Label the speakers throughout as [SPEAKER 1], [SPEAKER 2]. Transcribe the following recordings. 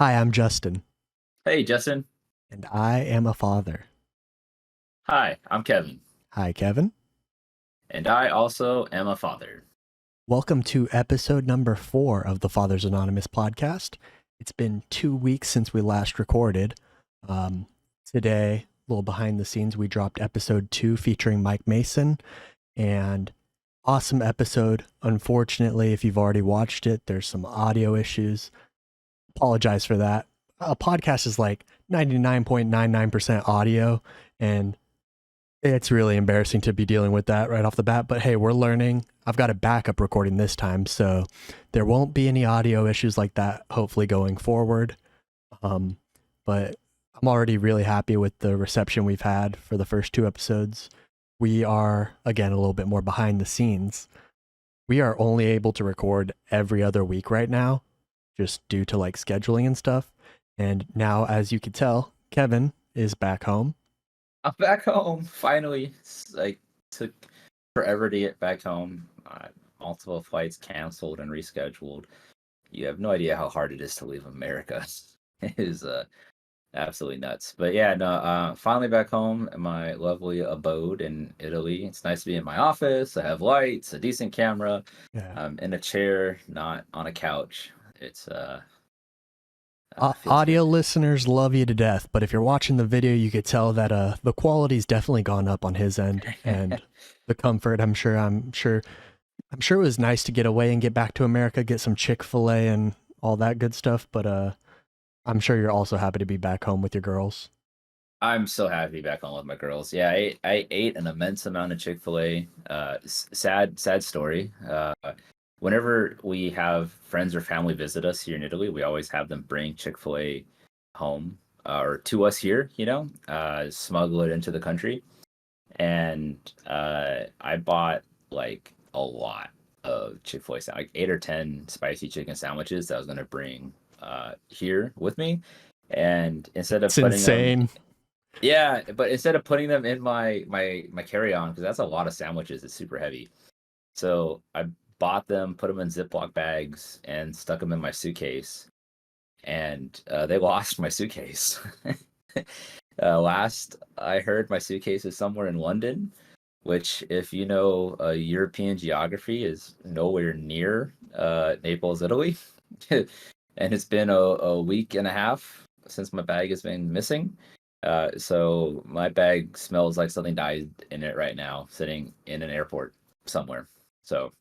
[SPEAKER 1] Hi, I'm Justin,
[SPEAKER 2] Hey, Justin.
[SPEAKER 1] and I am a father.
[SPEAKER 2] Hi, I'm Kevin,
[SPEAKER 1] Hi, Kevin.
[SPEAKER 2] and I also am a father.
[SPEAKER 1] Welcome to episode number 4 of the Fathers Anonymous podcast. It's been 2 weeks since we last recorded. Today, a little behind the scenes, we dropped episode 2 featuring Mike Mason, and awesome episode. Unfortunately, if you've already watched it, there's some audio issues. Apologize for that. A podcast is like 99.99% audio, and it's really embarrassing to be dealing with that right off the bat, but hey, we're learning. I've got a backup recording this time, so there won't be any audio issues like that, hopefully, going forward. Um, but I'm already really happy with the reception we've had for the first 2 episodes. We are, again, a little bit more behind the scenes. We are only able to record every other week right now, just due to like scheduling and stuff. And now, as you can tell, Kevin is back home.
[SPEAKER 2] I'm back home finally. It's like took forever to get back home. Multiple flights canceled and rescheduled. You have no idea how hard it is to leave America. It is absolutely nuts. But yeah, no. Finally back home in my lovely abode in Italy. It's nice to be in my office. I have lights, a decent camera.
[SPEAKER 1] Yeah.
[SPEAKER 2] I'm in a chair, not on a couch. It's feels
[SPEAKER 1] Audio
[SPEAKER 2] good.
[SPEAKER 1] listeners love you to death, but if you're watching the video, you could tell that the quality's definitely gone up on his end, and the comfort. I'm sure it was nice to get away and get back to America, get some Chick-fil-A and all that good stuff. But I'm sure you're also happy to be back home with your girls.
[SPEAKER 2] I'm so happy to be back home with my girls. Yeah, I ate an immense amount of Chick-fil-A. Sad story. Whenever we have friends or family visit us here in Italy, we always have them bring Chick-fil-A home or to us here, smuggle it into the country. And I bought like a lot of Chick-fil-A, like 8 or 10 spicy chicken sandwiches that I was going to bring here with me. And instead of
[SPEAKER 1] It's
[SPEAKER 2] putting them
[SPEAKER 1] insane.
[SPEAKER 2] yeah, but instead of putting them in my carry-on, because that's a lot of sandwiches, it's super heavy. So I bought them, put them in Ziploc bags, and stuck them in my suitcase. And they lost my suitcase. Last I heard, my suitcase is somewhere in London, which, if you know European geography, is nowhere near Naples, Italy. And it's been a week and a half since my bag has been missing. So my bag smells like something died in it right now, sitting in an airport somewhere. So,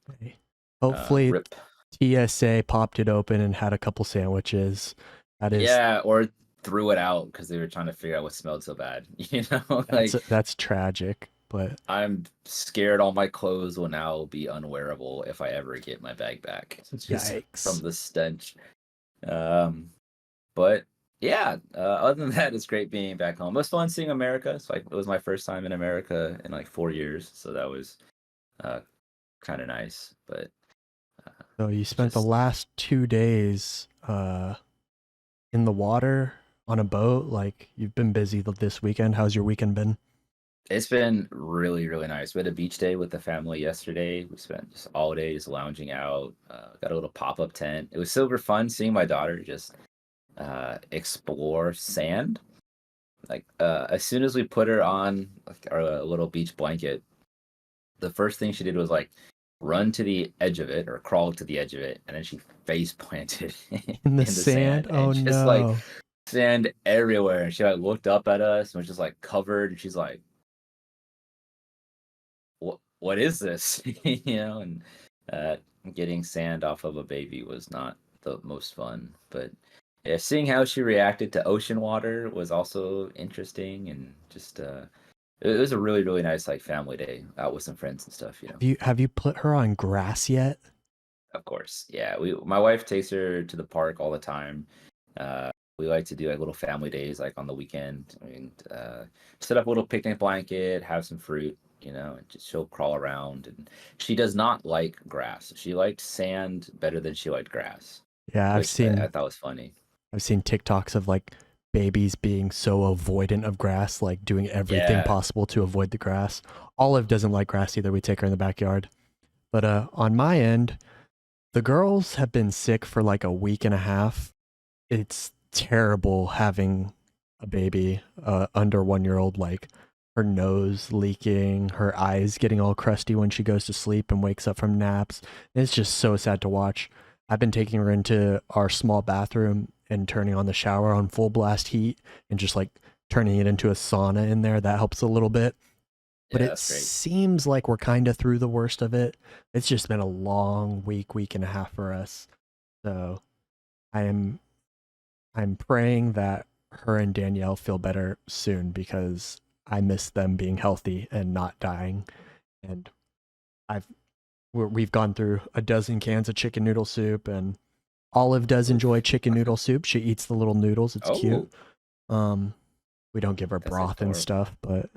[SPEAKER 1] Hopefully,
[SPEAKER 2] rip.
[SPEAKER 1] TSA popped it open and had a couple sandwiches. That is
[SPEAKER 2] Yeah, or threw it out because they were trying to figure out what smelled so bad.
[SPEAKER 1] that's that's tragic, but
[SPEAKER 2] I'm scared all my clothes will now be unwearable if I ever get my bag back, just from
[SPEAKER 1] yikes.
[SPEAKER 2] the stench. Um, but yeah, other than that, it's great being back home. It was fun seeing America. It's like it was my first time in America in like 4 years, so that was uh, kind of nice. But
[SPEAKER 1] So you spent the
[SPEAKER 2] just
[SPEAKER 1] last 2 days in the water on a boat. Like you've been busy this weekend. How's your weekend been?
[SPEAKER 2] it's been really, really nice. We had a beach day with the family yesterday. We spent just all day just lounging out. Got a little pop-up tent. It was super fun seeing my daughter just explore sand. Like as soon as we put her on like our little beach blanket, the first thing she did was like run to the edge of it or crawl to the edge of it, and then she face planted
[SPEAKER 1] In the
[SPEAKER 2] in the sand
[SPEAKER 1] sand? Oh
[SPEAKER 2] and just like
[SPEAKER 1] no.
[SPEAKER 2] sand everywhere. And she like looked up at us and was just like covered, and she's like, what is this? And uh, getting sand off of a baby was not the most fun, but yeah, seeing how she reacted to ocean water was also interesting, and just it was a really, really nice like family day out with some friends and stuff.
[SPEAKER 1] Have you put her on grass yet?
[SPEAKER 2] Of course, yeah. My wife takes her to the park all the time. We like to do like little family days, like on the weekend. I mean, set up a little picnic blanket, have some fruit, and just she'll crawl around. And she does not like grass. She liked sand better than she liked grass,
[SPEAKER 1] Yeah, I've
[SPEAKER 2] which I
[SPEAKER 1] seen
[SPEAKER 2] thought was funny.
[SPEAKER 1] I've seen TikToks of like babies being so avoidant of grass, like doing everything
[SPEAKER 2] Yeah,
[SPEAKER 1] possible to avoid the grass. Olive doesn't like grass either. We take her in the backyard. But on my end, the girls have been sick for like a week and a half. It's terrible having a baby under 1 year old. Like her nose leaking, her eyes getting all crusty when she goes to sleep and wakes up from naps. It's just so sad to watch. I've been taking her into our small bathroom and turning on the shower on full blast heat and just like turning it into a sauna in there. That helps a little bit. But
[SPEAKER 2] Yeah,
[SPEAKER 1] it
[SPEAKER 2] that's great.
[SPEAKER 1] seems like we're kind of through the worst of it. It's just been a long week and a half for us. So I am I'm praying that her and Danielle feel better soon because I miss them being healthy and not dying. And I've we've gone through a dozen cans of chicken noodle soup, and Olive does enjoy
[SPEAKER 2] Oof.
[SPEAKER 1] chicken noodle soup. She eats the little noodles. It's cute.
[SPEAKER 2] Oh,
[SPEAKER 1] Um, we don't give her
[SPEAKER 2] that's
[SPEAKER 1] broth and
[SPEAKER 2] adorable.
[SPEAKER 1] stuff, but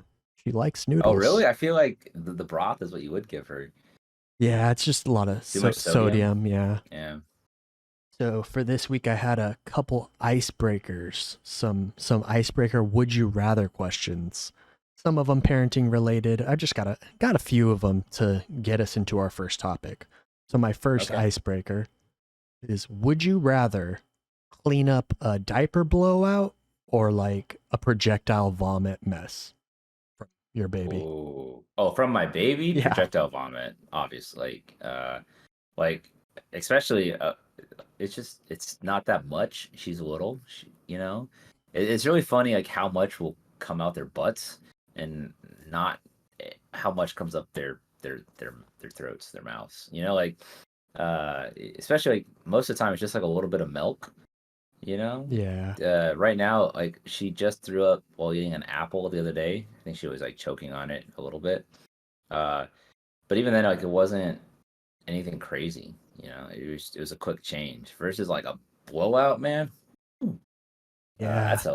[SPEAKER 1] she likes
[SPEAKER 2] Oh, really?
[SPEAKER 1] noodles.
[SPEAKER 2] I feel like the broth is what you would give her.
[SPEAKER 1] Yeah, it's just a lot of
[SPEAKER 2] Too much sodium.
[SPEAKER 1] sodium. Yeah.
[SPEAKER 2] Yeah.
[SPEAKER 1] So for this week, I had a couple icebreakers, some icebreaker would you rather questions. Some of them parenting related. I just got a few of them to get us into our first topic. So my first
[SPEAKER 2] Okay.
[SPEAKER 1] icebreaker is: would you rather clean up a diaper blowout or like a projectile vomit mess from your baby?
[SPEAKER 2] Oh, from my baby,
[SPEAKER 1] Yeah,
[SPEAKER 2] projectile vomit, obviously. Like especially it's not that much. She's little, it's really funny like how much will come out their butts and not how much comes up their throats, their mouths. Like uh especially like most of the time it's just like a little bit of milk, you know.
[SPEAKER 1] yeah,
[SPEAKER 2] Right now, like she just threw up while eating an apple the other day. I think she was like choking on it a little bit. uh but even then, like, it wasn't anything crazy. It was a quick change versus like a blowout, man.
[SPEAKER 1] yeah.
[SPEAKER 2] That's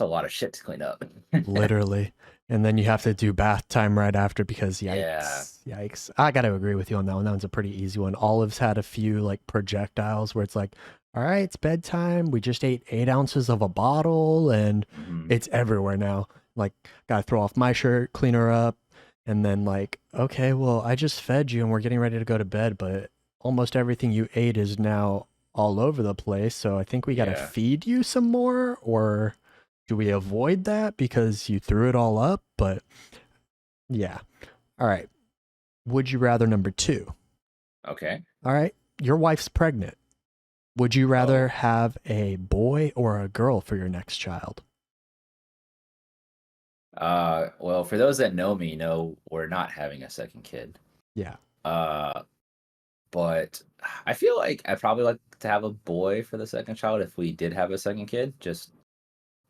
[SPEAKER 2] a lot of shit to clean up.
[SPEAKER 1] Literally. And then you have to do bath time right after because
[SPEAKER 2] Yeah,
[SPEAKER 1] yikes, yikes. I got to agree with you on that one. That one's a pretty easy one. Olive's had a few like projectiles where it's like, all right, it's bedtime. We just ate 8 ounces of a bottle and
[SPEAKER 2] hmm,
[SPEAKER 1] it's everywhere now. Like, got to throw off my shirt, clean her up. And then, like, okay, well, I just fed you and we're getting ready to go to bed, but almost everything you ate is now all over the place. So I think we got to
[SPEAKER 2] yeah.
[SPEAKER 1] feed you some more, or do we avoid that because you threw it all up? But yeah. All right. Would you rather number two?
[SPEAKER 2] Okay.
[SPEAKER 1] All right. Your wife's pregnant. Would you rather
[SPEAKER 2] Oh,
[SPEAKER 1] have a boy or a girl for your next child?
[SPEAKER 2] well, for those that know me, know we're not having a second kid.
[SPEAKER 1] Yeah.
[SPEAKER 2] Uh, but I feel like I'd probably like to have a boy for the second child if we did have a second kid. Just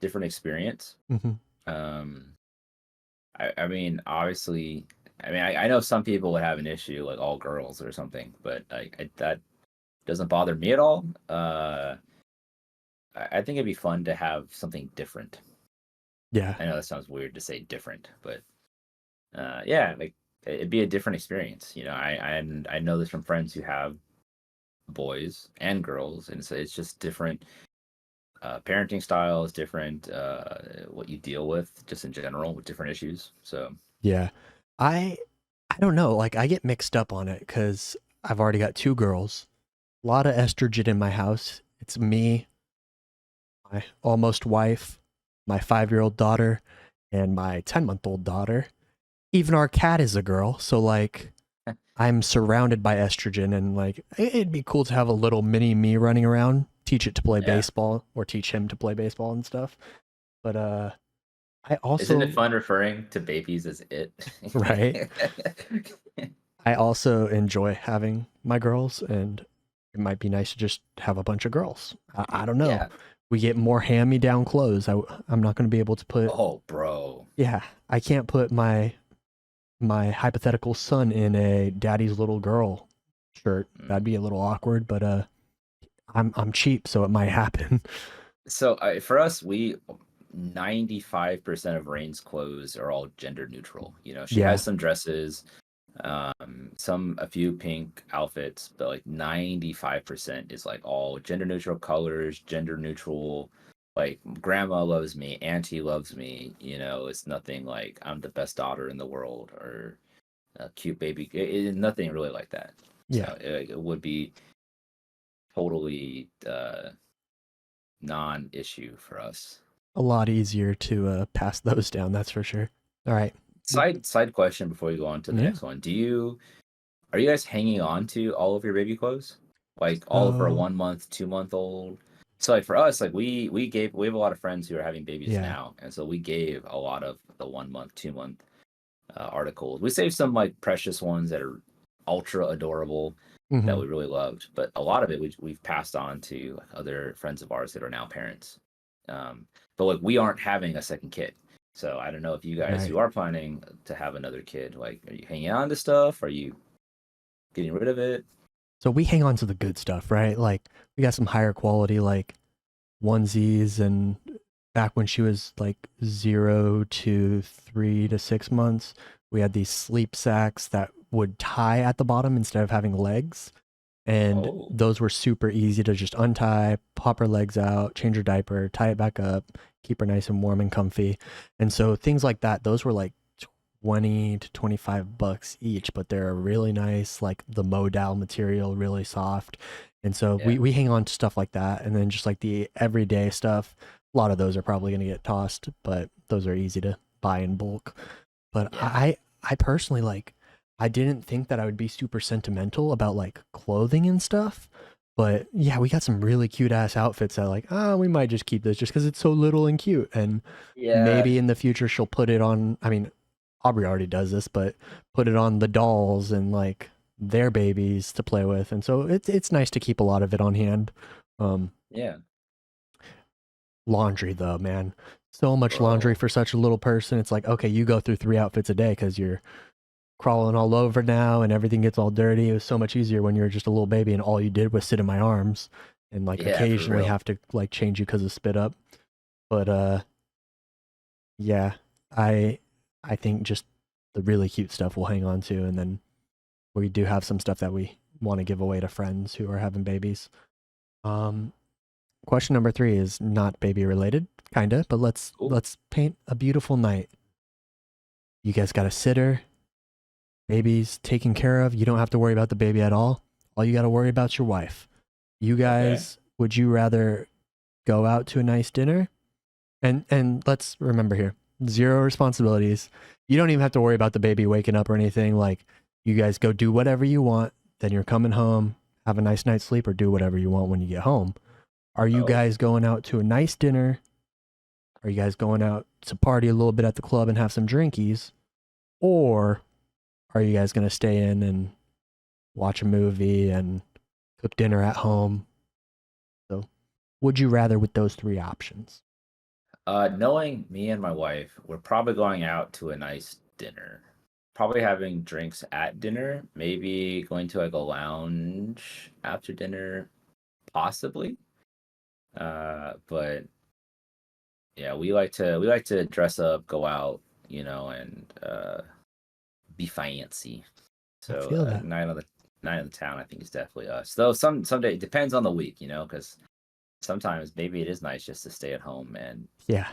[SPEAKER 2] different experience.
[SPEAKER 1] Hmm.
[SPEAKER 2] Um, I mean, obviously, I know some people would have an issue like all girls or something, but that doesn't bother me at all. I think it'd be fun to have something different.
[SPEAKER 1] Yeah.
[SPEAKER 2] I know that sounds weird to say different, but yeah, like it'd be a different experience. I know this from friends who have boys and girls, and so it's just different. Parenting styles, different. What you deal with, just in general, with different issues. So
[SPEAKER 1] Yeah. I I don't know. Like I get mixed up on it cuz I've already got two girls. A lot of estrogen in my house. It's me, my almost wife, my 5-year-old daughter, and my 10-month-old daughter. Even our cat is a girl. So like I'm surrounded by estrogen, and like it'd be cool to have a little mini me running around, teach it to play
[SPEAKER 2] yeah,
[SPEAKER 1] baseball or teach him to play baseball and stuff. But I
[SPEAKER 2] isn't it
[SPEAKER 1] also
[SPEAKER 2] fun referring to babies as it?
[SPEAKER 1] right. I also enjoy having my girls, and it might be nice to just have a bunch of girls. I don't know.
[SPEAKER 2] Yeah.
[SPEAKER 1] We get more hand-me-down clothes. I'm not going to be able to put.
[SPEAKER 2] Oh, bro.
[SPEAKER 1] Yeah, I can't put my hypothetical son in a daddy's little girl shirt. That'd
[SPEAKER 2] Mm.
[SPEAKER 1] be a little awkward, but I'm cheap, so it might happen.
[SPEAKER 2] So for us, we 95% of Rain's clothes are all gender neutral. She
[SPEAKER 1] Yeah,
[SPEAKER 2] has some dresses, a few pink outfits, but like 95% is like all gender neutral colors, gender neutral. Like grandma loves me, auntie loves me. It's nothing like I'm the best daughter in the world or a cute baby. Nothing really like that.
[SPEAKER 1] yeah,
[SPEAKER 2] So it would be totally non-issue for us.
[SPEAKER 1] A lot easier to pass those down, that's for sure. All right.
[SPEAKER 2] Side question before we go on to the
[SPEAKER 1] Yeah.
[SPEAKER 2] next one. Are you guys hanging on to all of your baby clothes? Like all of our
[SPEAKER 1] So
[SPEAKER 2] 1 month, 2 month old? So like for us, like we have a lot of friends who are having babies
[SPEAKER 1] yeah.
[SPEAKER 2] now, and so we gave a lot of the 1 month, 2 month articles. We saved some like precious ones that are ultra adorable that
[SPEAKER 1] Hmm.
[SPEAKER 2] we really loved, but a lot of it we've passed on to like, other friends of ours that are now parents. But like we aren't having a second kid, so I don't know if you guys
[SPEAKER 1] Right.
[SPEAKER 2] who are planning to have another kid, like, are you hanging on to stuff? Are you getting rid of it?
[SPEAKER 1] So we hang on to the good stuff, right? Like we got some higher quality like onesies, and back when she was like 0 to 3 to 6 months, we had these sleep sacks that would tie at the bottom instead of having legs. And
[SPEAKER 2] Oh,
[SPEAKER 1] those were super easy to just untie, pop her legs out, change her diaper, tie it back up, keep her nice and warm and comfy. And so things like that, those were like 20 to 25 bucks each, but they're really nice, like the modal material, really soft. And so
[SPEAKER 2] yeah,
[SPEAKER 1] we hang on to stuff like that. And then just like the everyday stuff, a lot of those are probably going to get tossed, but those are easy to buy in bulk. But
[SPEAKER 2] yeah,
[SPEAKER 1] I personally like, I didn't think that I would be super sentimental about like clothing and stuff. But yeah, we got some really cute ass outfits that like, we might just keep this just because it's so little and cute. And
[SPEAKER 2] yeah,
[SPEAKER 1] maybe in the future she'll put it on. I mean, Aubrey already does this, but put it on the dolls and like their babies to play with. And so it's nice to keep a lot of it on hand. Um,
[SPEAKER 2] yeah,
[SPEAKER 1] Laundry though, man. So much laundry
[SPEAKER 2] bro.
[SPEAKER 1] for such a little person. It's like, okay, you go through 3 outfits a day because you're crawling all over now and everything gets all dirty. It was so much easier when you were just a little baby and all you did was sit in my arms and like
[SPEAKER 2] Yeah, for
[SPEAKER 1] occasionally
[SPEAKER 2] real.
[SPEAKER 1] have to like change you because of spit up. But yeah, I I think just the really cute stuff we'll hang on to, and then we do have some stuff that we want to give away to friends who are having babies. Um, Question number three is not baby related, kinda, but
[SPEAKER 2] Cool.
[SPEAKER 1] let's paint a beautiful night. You guys got a sitter, baby's taken care of. You don't have to worry about the baby at all. All you got to worry about is your wife. You
[SPEAKER 2] Okay.
[SPEAKER 1] guys, would you rather go out to a nice dinner? And let's remember here, zero responsibilities. You don't even have to worry about the baby waking up or anything. Like you guys go do whatever you want, then you're coming home, have a nice night's sleep, or do whatever you want when you get home. Are you
[SPEAKER 2] Oh,
[SPEAKER 1] guys going out to a nice dinner? Are you guys going out to party a little bit at the club and have some drinkies? Or are you guys going to stay in and watch a movie and cook dinner at home? So, would you rather with those three options?
[SPEAKER 2] knowing me and my wife, we're probably going out to a nice dinner. Probably having drinks at dinner, maybe going to like a lounge after dinner, possibly. But yeah, we like to dress up, go out, and be fancy.
[SPEAKER 1] I
[SPEAKER 2] So
[SPEAKER 1] feel that.
[SPEAKER 2] night of the town, I think is definitely us. Though someday it depends on the week, because sometimes maybe it is nice just to stay at home and
[SPEAKER 1] Yeah.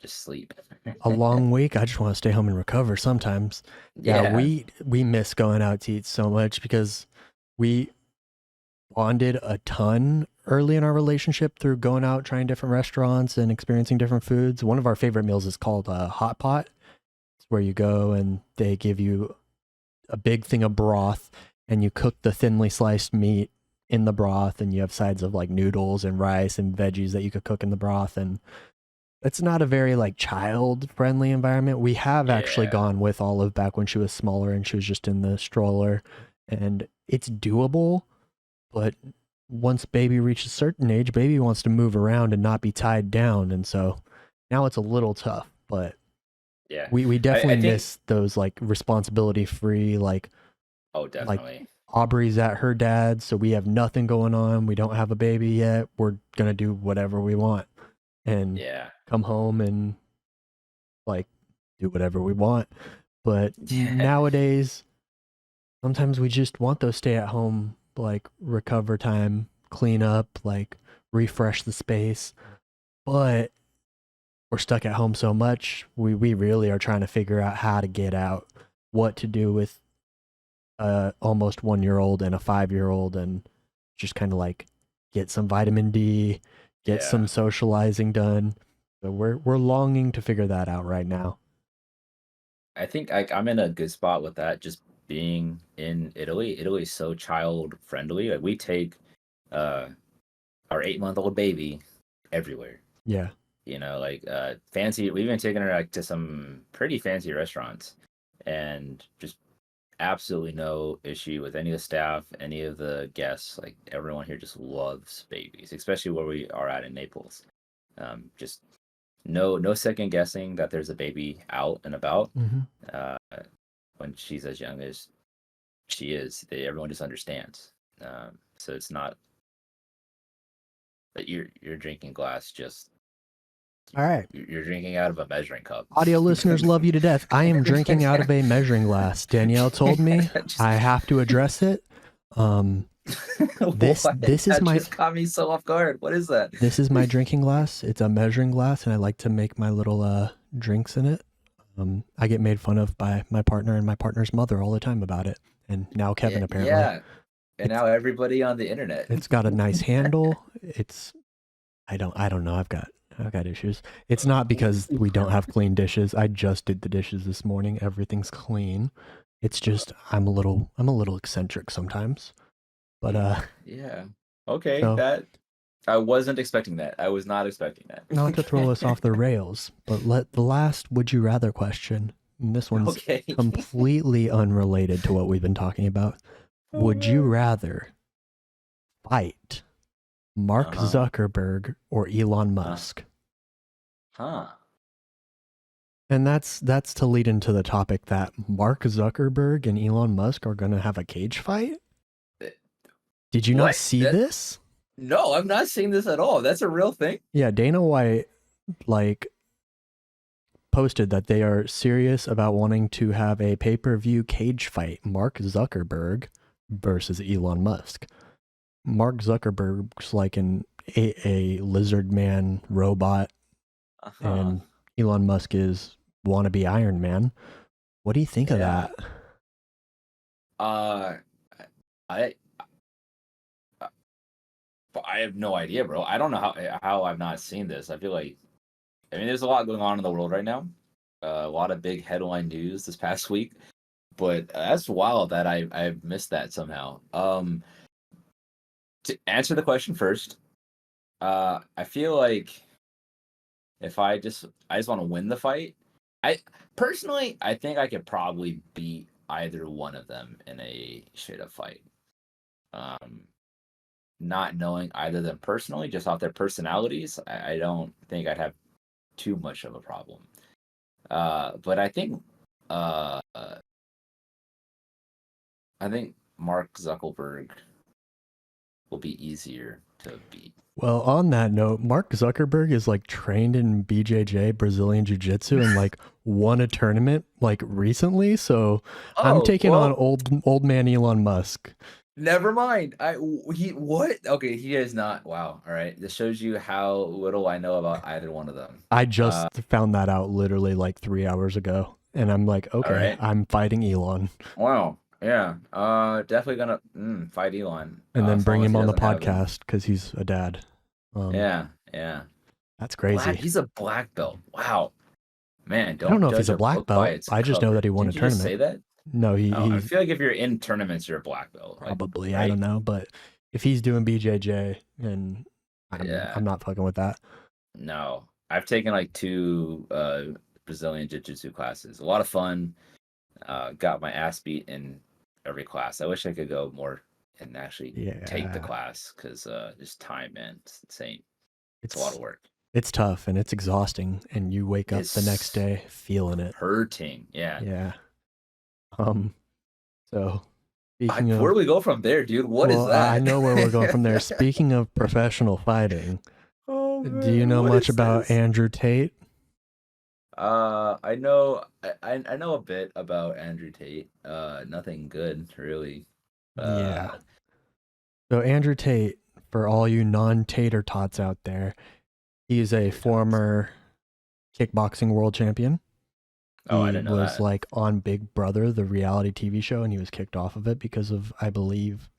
[SPEAKER 2] just sleep.
[SPEAKER 1] A long week. I just want to stay home and recover sometimes. Yeah,
[SPEAKER 2] Yeah,
[SPEAKER 1] we miss going out to eat so much because we bonded a ton early in our relationship through going out, trying different restaurants and experiencing different foods. One of our favorite meals is called a hot pot. It's where you go and they give you a big thing of broth and you cook the thinly sliced meat in the broth, and you have sides of like noodles and rice and veggies that you could cook in the broth. And it's not a very like child friendly environment. We have actually
[SPEAKER 2] yeah,
[SPEAKER 1] gone with Olive back when she was smaller and she was just in the stroller, and it's doable. But once baby reaches a certain age, baby wants to move around and not be tied down. And so now it's a little tough, but
[SPEAKER 2] yeah.
[SPEAKER 1] we
[SPEAKER 2] I
[SPEAKER 1] definitely
[SPEAKER 2] think.
[SPEAKER 1] miss those like responsibility free,
[SPEAKER 2] Oh,
[SPEAKER 1] like
[SPEAKER 2] definitely.
[SPEAKER 1] Aubrey's at her dad's, so we have nothing going on. We don't have a baby yet. We're gonna do whatever we want and
[SPEAKER 2] Yeah,
[SPEAKER 1] come home and like do whatever we want. But
[SPEAKER 2] yeah,
[SPEAKER 1] nowadays, sometimes we just want those stay at home, like recover time, clean up, like refresh the space. But we're stuck at home so much, we really are trying to figure out how to get out, what to do with a almost 1 year old and a 5 year old, and just kind of like get some vitamin D, get
[SPEAKER 2] Yeah.
[SPEAKER 1] some socializing done. So we're longing to figure that out right now.
[SPEAKER 2] I think I'm in a good spot with that. Just being in Italy. Italy is so child friendly. Like we take uh our 8-month-old baby everywhere.
[SPEAKER 1] Yeah.
[SPEAKER 2] You know, like fancy. We've been taking her like to some pretty fancy restaurants, and just absolutely no issue with any of the staff, any of the guests. Like everyone here just loves babies, especially where we are at in Naples. Just no second guessing that there's a baby out and about.
[SPEAKER 1] Mm-hmm.
[SPEAKER 2] Uh, when she's as young as she is, everyone just understands. So it's not that you're drinking glass. Just
[SPEAKER 1] All right.
[SPEAKER 2] you're drinking out of a measuring cup.
[SPEAKER 1] Audio listeners love you to death. I am drinking out of a measuring glass. Danielle told me I have to address it. This is my
[SPEAKER 2] just caught me so off guard. What is that?
[SPEAKER 1] This is my drinking glass. It's a measuring glass, and I like to make my little drinks in it. I get made fun of by my partner and my partner's mother all the time about it, and now Kevin apparently.
[SPEAKER 2] Yeah, and now everybody on the internet.
[SPEAKER 1] It's got a nice handle. I don't know. I've got issues. It's not because we don't have clean dishes. I just did the dishes this morning. Everything's clean. It's just I'm a little eccentric sometimes. But
[SPEAKER 2] yeah. Okay,
[SPEAKER 1] so,
[SPEAKER 2] that I wasn't expecting that. I was not expecting that.
[SPEAKER 1] Not to throw us off the rails, but let the last would you rather question. And this one's completely unrelated to what we've been talking about. Would you rather fight Mark Zuckerberg or Elon Musk? And that's to lead into the topic that Mark Zuckerberg and Elon Musk are going to have a cage fight. Did you not see this?
[SPEAKER 2] No, I'm not seeing this at all. That's a real thing?
[SPEAKER 1] Yeah, Dana White posted that they are serious about wanting to have a pay-per-view cage fight, Mark Zuckerberg versus Elon Musk. Mark Zuckerberg's like a lizard man robot, and Elon Musk is wannabe Iron Man. What do you think of that?
[SPEAKER 2] I have no idea, bro. I don't know how I've not seen this. I feel like, there's a lot going on in the world right now. A lot of big headline news this past week, but that's wild that I've missed that somehow. To answer the question first, I feel like if I just want to win the fight, I think I could probably beat either one of them in a straight up fight. Not knowing either of them personally, just off their personalities, I don't think I'd have too much of a problem. But I think Mark Zuckerberg will be easier to beat.
[SPEAKER 1] Well, on that note, Mark Zuckerberg is like trained in BJJ, Brazilian Jiu-Jitsu, and like won a tournament like recently. So I'm taking on old man Elon Musk.
[SPEAKER 2] Never mind. Okay, he is not. Wow. All right. This shows you how little I know about either one of them.
[SPEAKER 1] I just found that out literally like 3 hours ago, and I'm like, okay, I'm fighting Elon.
[SPEAKER 2] Wow. Yeah. Definitely gonna fight Elon,
[SPEAKER 1] and then bring him on the podcast because he's a dad.
[SPEAKER 2] Yeah.
[SPEAKER 1] That's crazy.
[SPEAKER 2] He's a black belt. Wow. Man,
[SPEAKER 1] I don't know if he's a black belt. I just know that he won a tournament.
[SPEAKER 2] Did you just say that?
[SPEAKER 1] No,
[SPEAKER 2] I feel like if you're in tournaments, you're a black belt.
[SPEAKER 1] Probably, right? I don't know, but if he's doing BJJ, and I'm not fucking with that.
[SPEAKER 2] No, I've taken like 2 Brazilian Jiu-Jitsu classes. A lot of fun. Got my ass beat in every class. I wish I could go more and actually take the class because just time, man, it's insane. It's a lot of work.
[SPEAKER 1] It's tough and it's exhausting, and you wake up the next day feeling it.
[SPEAKER 2] Hurting, yeah.
[SPEAKER 1] Yeah. So speaking of,
[SPEAKER 2] where do we go from there, dude? What is that?
[SPEAKER 1] I know where we're going from there. Speaking of professional fighting, do you know much about Andrew Tate?
[SPEAKER 2] I know a bit about Andrew Tate. Nothing good, really.
[SPEAKER 1] Yeah. So Andrew Tate, for all you non-tater tots out there, he is a former kickboxing world champion.
[SPEAKER 2] I didn't know
[SPEAKER 1] he was
[SPEAKER 2] that.
[SPEAKER 1] like on Big Brother, the reality TV show, and he was kicked off of it because of, I believe,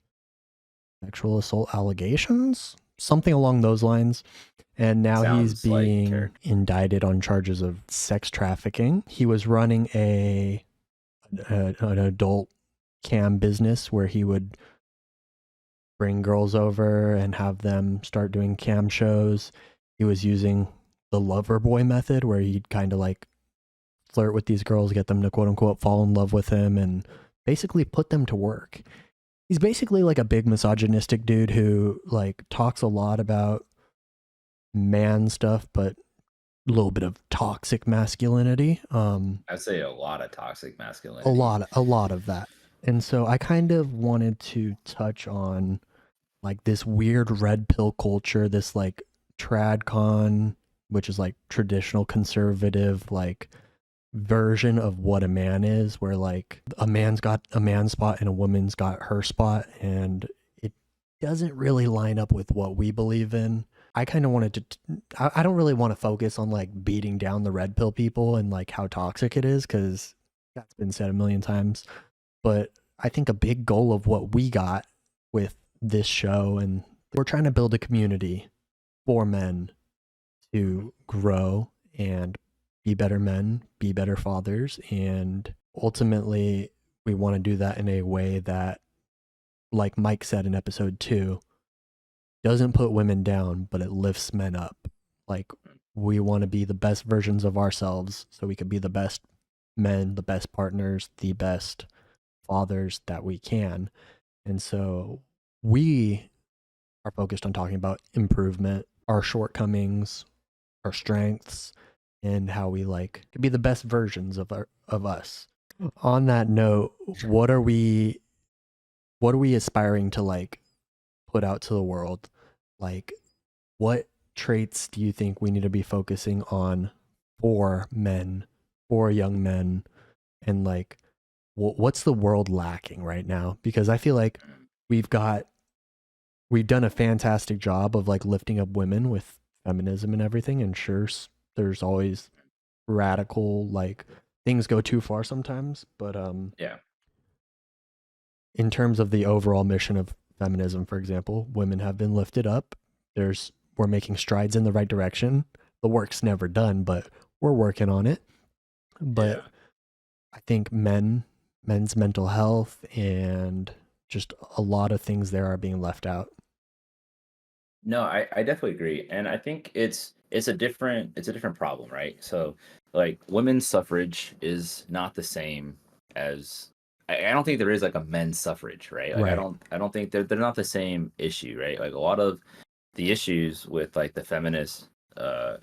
[SPEAKER 1] sexual assault allegations. something along those lines. And now he's
[SPEAKER 2] Sounds like
[SPEAKER 1] being
[SPEAKER 2] character.
[SPEAKER 1] indicted on charges of sex trafficking. He was running an adult cam business where he would bring girls over and have them start doing cam shows. He was using the lover boy method where he'd kind of like flirt with these girls, get them to quote unquote fall in love with him, and basically put them to work. He's basically like a big misogynistic dude who like talks a lot about man stuff, but a little bit of toxic masculinity.
[SPEAKER 2] I'd say a lot of toxic
[SPEAKER 1] A
[SPEAKER 2] masculinity.
[SPEAKER 1] lot of that. And so I kind of wanted to touch on like this weird red pill culture, this like tradcon, which is like traditional conservative like version of what a man is, where like a man's got a man spot and a woman's got her spot, and it doesn't really line up with what we believe in. I kind of wanted to, I don't really want to focus on like beating down the red pill people and like how toxic it is, because that's been said a million times. But I think a big goal of what we got with this show, and we're trying to build a community for men to grow and be better men, be better fathers. And ultimately, we want to do that in a way that, like Mike said in episode 2, doesn't put women down, but it lifts men up. Like, we want to be the best versions of ourselves so we can be the best men, the best partners, the best fathers that we can. And so we are focused on talking about improvement, our shortcomings, our strengths, and how we like to be the best versions of us. On that note, what are we aspiring to like put out to the world? Like, what traits do you think we need to be focusing on for men, for young men, and like what's the world lacking right now? Because I feel like we've got we've done a fantastic job of like lifting up women with feminism and everything, and sure, there's always radical like things go too far sometimes, but
[SPEAKER 2] Yeah.
[SPEAKER 1] in terms of the overall mission of feminism, for example, women have been lifted up. We're making strides in the right direction. The work's never done, but we're working on it. But
[SPEAKER 2] Yeah.
[SPEAKER 1] I think men's mental health and just a lot of things there are being left out.
[SPEAKER 2] No, I definitely agree. And I think it's a different problem, right? So like women's suffrage is not the same as I don't think there is like a men's suffrage, right? Like
[SPEAKER 1] Right.
[SPEAKER 2] I don't think they're not the same issue, right? Like a lot of the issues with like the feminist uh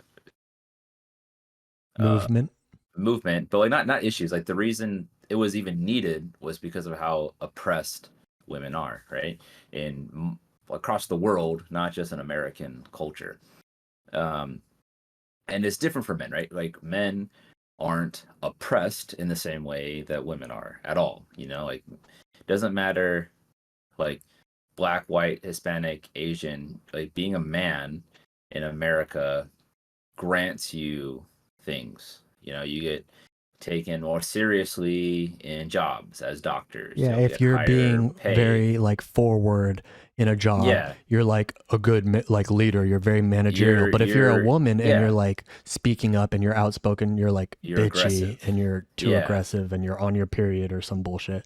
[SPEAKER 2] uh
[SPEAKER 1] Movement.
[SPEAKER 2] movement, but like not issues, like the reason it was even needed was because of how oppressed women are, right? In across the world, not just in American culture. Um and it's different for men, right? Like men aren't oppressed in the same way that women are at all. You know, like it doesn't matter like black, white, Hispanic, Asian, like being a man in America grants you things. You know, you get taken more seriously in jobs as doctors.
[SPEAKER 1] Yeah,
[SPEAKER 2] You'll
[SPEAKER 1] if
[SPEAKER 2] get
[SPEAKER 1] you're
[SPEAKER 2] higher
[SPEAKER 1] being
[SPEAKER 2] pay.
[SPEAKER 1] very like forward in a job,
[SPEAKER 2] Yeah,
[SPEAKER 1] you're like a good like leader, you're very managerial. But if you're a woman and you're
[SPEAKER 2] yeah,
[SPEAKER 1] like speaking up and you're outspoken, you're like
[SPEAKER 2] you're
[SPEAKER 1] bitchy
[SPEAKER 2] aggressive.
[SPEAKER 1] and you're too
[SPEAKER 2] Yeah,
[SPEAKER 1] aggressive and you're on your period or some bullshit.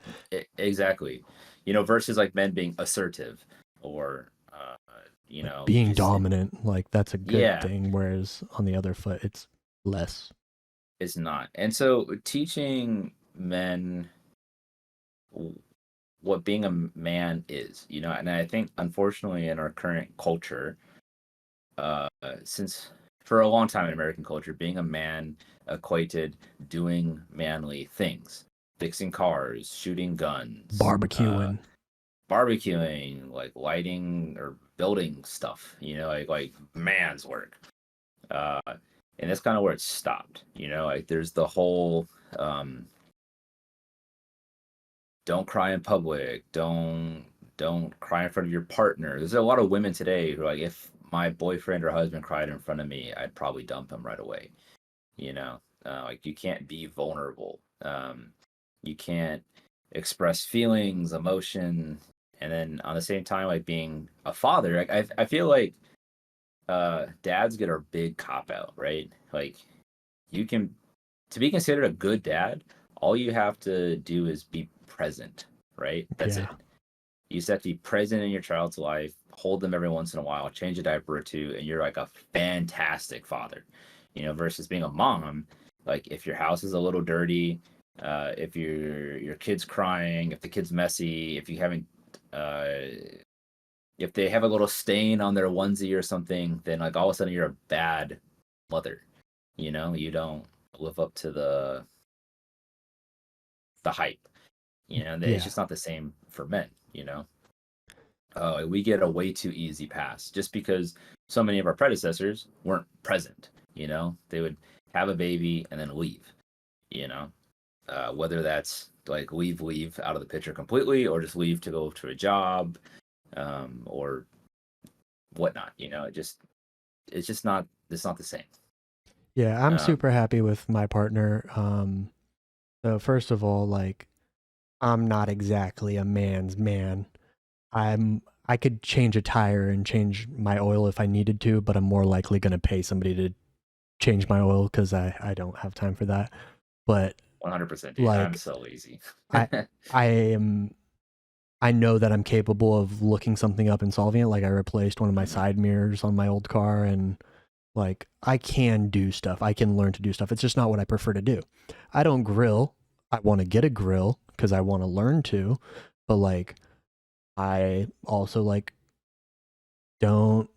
[SPEAKER 2] exactly. You know, versus like men being assertive or you
[SPEAKER 1] Like
[SPEAKER 2] know,
[SPEAKER 1] being
[SPEAKER 2] just
[SPEAKER 1] dominant, like that's a good
[SPEAKER 2] yeah,
[SPEAKER 1] thing, whereas on the other foot it's less.
[SPEAKER 2] it's not. And so teaching men what being a man is, you know, and I think unfortunately in our current culture, since for a long time in American culture, being a man equated doing manly things, fixing cars, shooting guns,
[SPEAKER 1] Barbecuing.
[SPEAKER 2] barbecuing, like lighting or building stuff, you know, like man's work. Uh, and that's kind of where it stopped, you know, like there's the whole don't cry in public, don't cry in front of your partner. There's a lot of women today who are like, if my boyfriend or husband cried in front of me, I'd probably dump him right away. You know, like you can't be vulnerable. You can't express feelings, emotion. And then on the same time, like being a father, like I feel like dads get a big cop out, right? Like you can to be considered a good dad, all you have to do is be present, right? That's
[SPEAKER 1] Yeah.
[SPEAKER 2] it. You just have to be present in your child's life, hold them every once in a while, change a diaper or two, and you're like a fantastic father. Versus being a mom, like if your house is a little dirty, if your kid's crying, if the kid's messy, if you haven't if they have a little stain on their onesie or something, then like all of a sudden you're a bad mother. You don't live up to the hype. It's
[SPEAKER 1] Yeah.
[SPEAKER 2] just not the same for men. We get a way too easy pass just because so many of our predecessors weren't present. They would have a baby and then leave. You know, whether that's like leave out of the picture completely, or just leave to go to a job, or whatnot. It's not the same.
[SPEAKER 1] Yeah, I'm
[SPEAKER 2] Um,
[SPEAKER 1] super happy with my partner. So first of all, like I'm not exactly a man's man. I could change a tire and change my oil if I needed to, but I'm more likely going to pay somebody to change my oil because I don't have time for that. But
[SPEAKER 2] 100%, dude. I'm
[SPEAKER 1] like
[SPEAKER 2] so lazy.
[SPEAKER 1] I I am I know that I'm capable of looking something up and solving it. Like I replaced one of my
[SPEAKER 2] Mhm.
[SPEAKER 1] side mirrors on my old car, and like I can do stuff. I can learn to do stuff. It's just not what I prefer to do. I don't grill. I want to get a grill because I want to learn to, but like I also like don't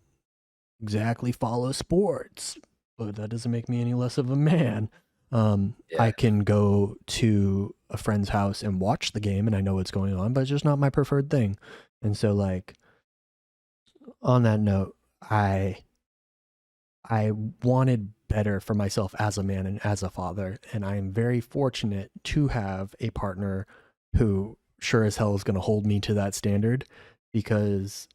[SPEAKER 1] exactly follow sports, but that doesn't make me any less of a man. I
[SPEAKER 2] Yeah,
[SPEAKER 1] can go to a friend's house and watch the game and I know what's going on, but it's just not my preferred thing. And so like on that note, I I wanted better for myself as a man and as a father, and I am very fortunate to have a partner who sure as hell is going to hold me to that standard because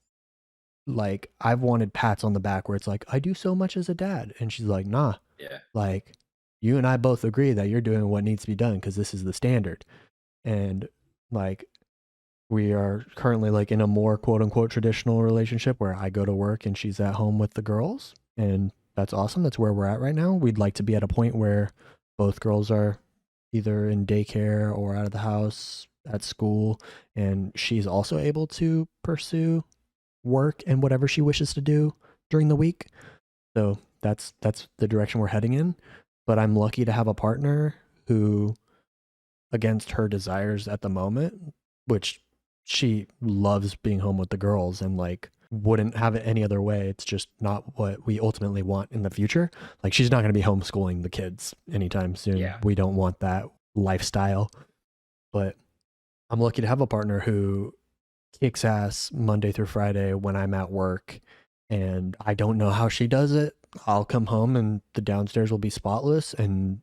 [SPEAKER 1] like I've wanted pats on the back where it's like I do so much as a dad and she's like, "Nah,
[SPEAKER 2] yeah,
[SPEAKER 1] like you and I both agree that you're doing what needs to be done because this is the standard." And like we are currently like in a more quote unquote traditional relationship where I go to work and she's at home with the girls, and that's awesome. That's where we're at right now. We'd like to be at a point where both girls are either in daycare or out of the house at school, and she's also able to pursue work and whatever she wishes to do during the week. So that's the direction we're heading in. But I'm lucky to have a partner who, against her desires at the moment, which she loves being home with the girls and like wouldn't have it any other way. It's just not what we ultimately want in the future. Like she's not going to be homeschooling the kids anytime soon.
[SPEAKER 2] yeah.
[SPEAKER 1] We don't want that lifestyle. But I'm lucky to have a partner who kicks ass Monday through Friday when I'm at work, and I don't know how she does it. I'll come home and the downstairs will be spotless and